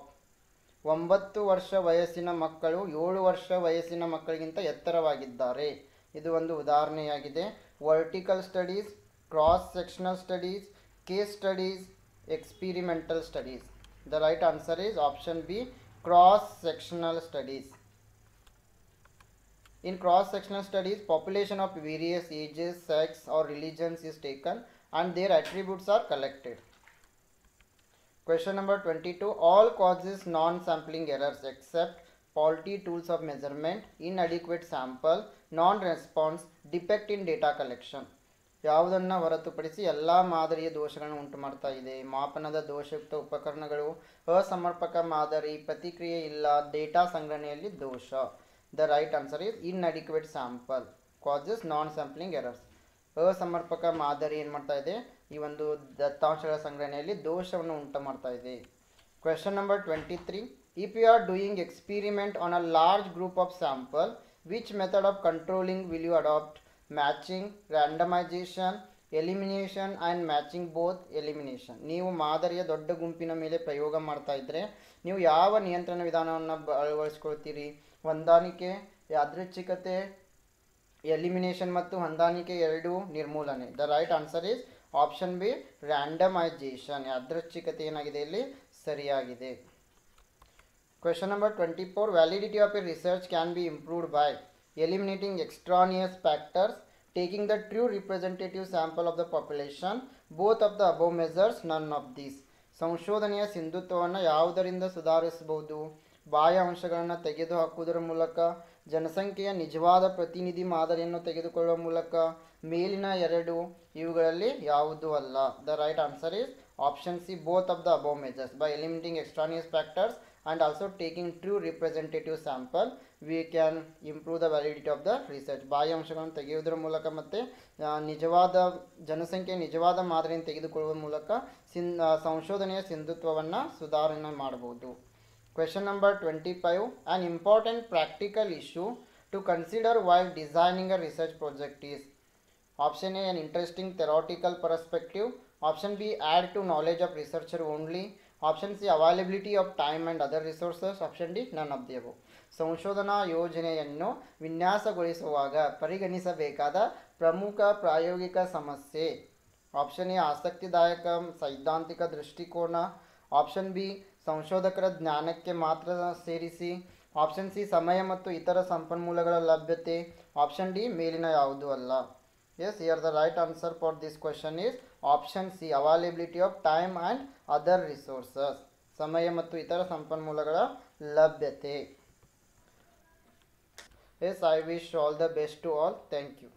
9 ವರ್ಷ ವಯಸ್ಸಿನ ಮಕ್ಕಳು 7 ವರ್ಷ ವಯಸ್ಸಿನ ಮಕ್ಕಳಿಗಿಂತ ಎತ್ತರವಾಗಿದ್ದಾರೆ. ಇದು ಒಂದು ಉದಾಹರಣೆಯಾಗಿದೆ. Vertical studies, cross sectional studies, case studies, experimental studies. The right answer is option B, cross sectional studies. In cross-sectional studies, population of various ages, sex or religions is taken and their attributes are collected. Question number 22. All causes non-sampling errors except faulty tools of measurement, inadequate sample, non-response, defect in data collection. ಯಾವುದನ್ನು ಹೊರತುಪಡಿಸಿ ಎಲ್ಲ ಮಾದರಿಯ ದೋಷಗಳನ್ನು ಉಂಟು ಮಾಡ್ತಾ ಇದೆ? ಮಾಪನದ ದೋಷಯುಕ್ತ ಉಪಕರಣಗಳು, ಅಸಮರ್ಪಕ ಮಾದರಿ, ಪ್ರತಿಕ್ರಿಯೆ ಇಲ್ಲ, ಡೇಟಾ ಸಂಗ್ರಹಣೆಯಲ್ಲಿ ದೋಷ. The right answer is inadequate sample causes non-sampling errors. ಅಸಮರ್ಪಕ ಮಾದರಿ ಏನು ಮಾಡ್ತಾ ಇದೆ? ಈ ಒಂದು ದತ್ತಾಂಶಗಳ ಸಂಗ್ರಹಣೆಯಲ್ಲಿ ದೋಷವನ್ನು ಉಂಟು ಮಾಡ್ತಾ ಇದೆ. Question number 23. If you are doing experiment on a large group of sample, which method of controlling will you adopt? Matching, randomization, elimination and matching both elimination. ನೀವು ಮಾದರಿಯ ದೊಡ್ಡ ಗುಂಪಿನ ಮೇಲೆ ಪ್ರಯೋಗ ಮಾಡ್ತಾ ಇದ್ದರೆ ನೀವು ಯಾವ ನಿಯಂತ್ರಣ ವಿಧಾನವನ್ನು ಅಳವಡಿಸ್ಕೊಳ್ತೀರಿ? ಹೊಂದಾಣಿಕೆ, ಯಾದೃಚ್ಛಿಕತೆ, ಎಲಿಮಿನೇಷನ್ ಮತ್ತು ಹೊಂದಾಣಿಕೆ ಎರಡೂ ನಿರ್ಮೂಲನೆ. The right answer is option B, randomisation. ಯಾದೃಚ್ಛಿಕತೆ ಏನಾಗಿದೆ ಇಲ್ಲಿ? ಸರಿಯಾಗಿದೆ. Question number 24. Validity of a research can be improved by eliminating extraneous factors, taking the true representative sample of the population, both of the above measures, none of these. ಸಂಶೋಧನೆಯ ಸಿಂಧುತ್ವವನ್ನು ಯಾವುದರಿಂದ ಸುಧಾರಿಸಬಹುದು? ಬಾಹ್ಯ ಅಂಶಗಳನ್ನು ತೆಗೆದುಹಾಕುವುದರ ಮೂಲಕ, ಜನಸಂಖ್ಯೆಯ ನಿಜವಾದ ಪ್ರತಿನಿಧಿ ಮಾದರಿಯನ್ನು ತೆಗೆದುಕೊಳ್ಳುವ ಮೂಲಕ, ಮೇಲಿನ ಎರಡು ಇವುಗಳಲ್ಲಿ ಯಾವುದೂ ಅಲ್ಲ. The right answer is option C, both of the above measures. By eliminating extraneous factors and also taking true representative sample, we can improve the validity of the research. ಬಾಹ್ಯ ಅಂಶಗಳನ್ನು ತೆಗೆಯುವುದರ ಮೂಲಕ ಮತ್ತು ನಿಜವಾದ ಜನಸಂಖ್ಯೆ ನಿಜವಾದ ಮಾದರಿಯನ್ನು ತೆಗೆದುಕೊಳ್ಳುವ ಮೂಲಕ ಸಂಶೋಧನೆಯ ಸಿಂಧುತ್ವವನ್ನು ಸುಧಾರಣೆ ಮಾಡಬಹುದು. Question number 25. An important practical issue to consider while designing a research project is: Option A, an interesting theoretical perspective. Option B, add to knowledge of researcher only. Option C, availability of time and other resources. Option D, none of the above. ಸಂಶೋಧನಾ ಯೋಜನೆಯನ್ನು ವಿನ್ಯಾಸಗೊಳಿಸುವಾಗ ಪರಿಗಣಿಸಬೇಕಾದ ಪ್ರಮುಖ ಪ್ರಾಯೋಗಿಕ ಸಮಸ್ಯೆ. Option A, ಆಸಕ್ತಿದಾಯಕ ಸೈದ್ಧಾಂತಿಕ ದೃಷ್ಟಿಕೋನ. Option B, ಸಂಶೋಧಕರ ಜ್ಞಾನಕ್ಕೆ ಮಾತ್ರ ಸೇರಿಸಿ. ಆಪ್ಷನ್ ಸಿ, ಸಮಯ ಮತ್ತು ಇತರ ಸಂಪನ್ಮೂಲಗಳ ಲಭ್ಯತೆ. ಆಪ್ಷನ್ ಡಿ, ಮೇಲಿನ ಯಾವುದೂ ಅಲ್ಲ. Yes, here the right answer for this question is option C, availability of time and other resources. ಸಮಯ ಮತ್ತು ಇತರ ಸಂಪನ್ಮೂಲಗಳ ಲಭ್ಯತೆ. Yes, I wish all the best to all. Thank you.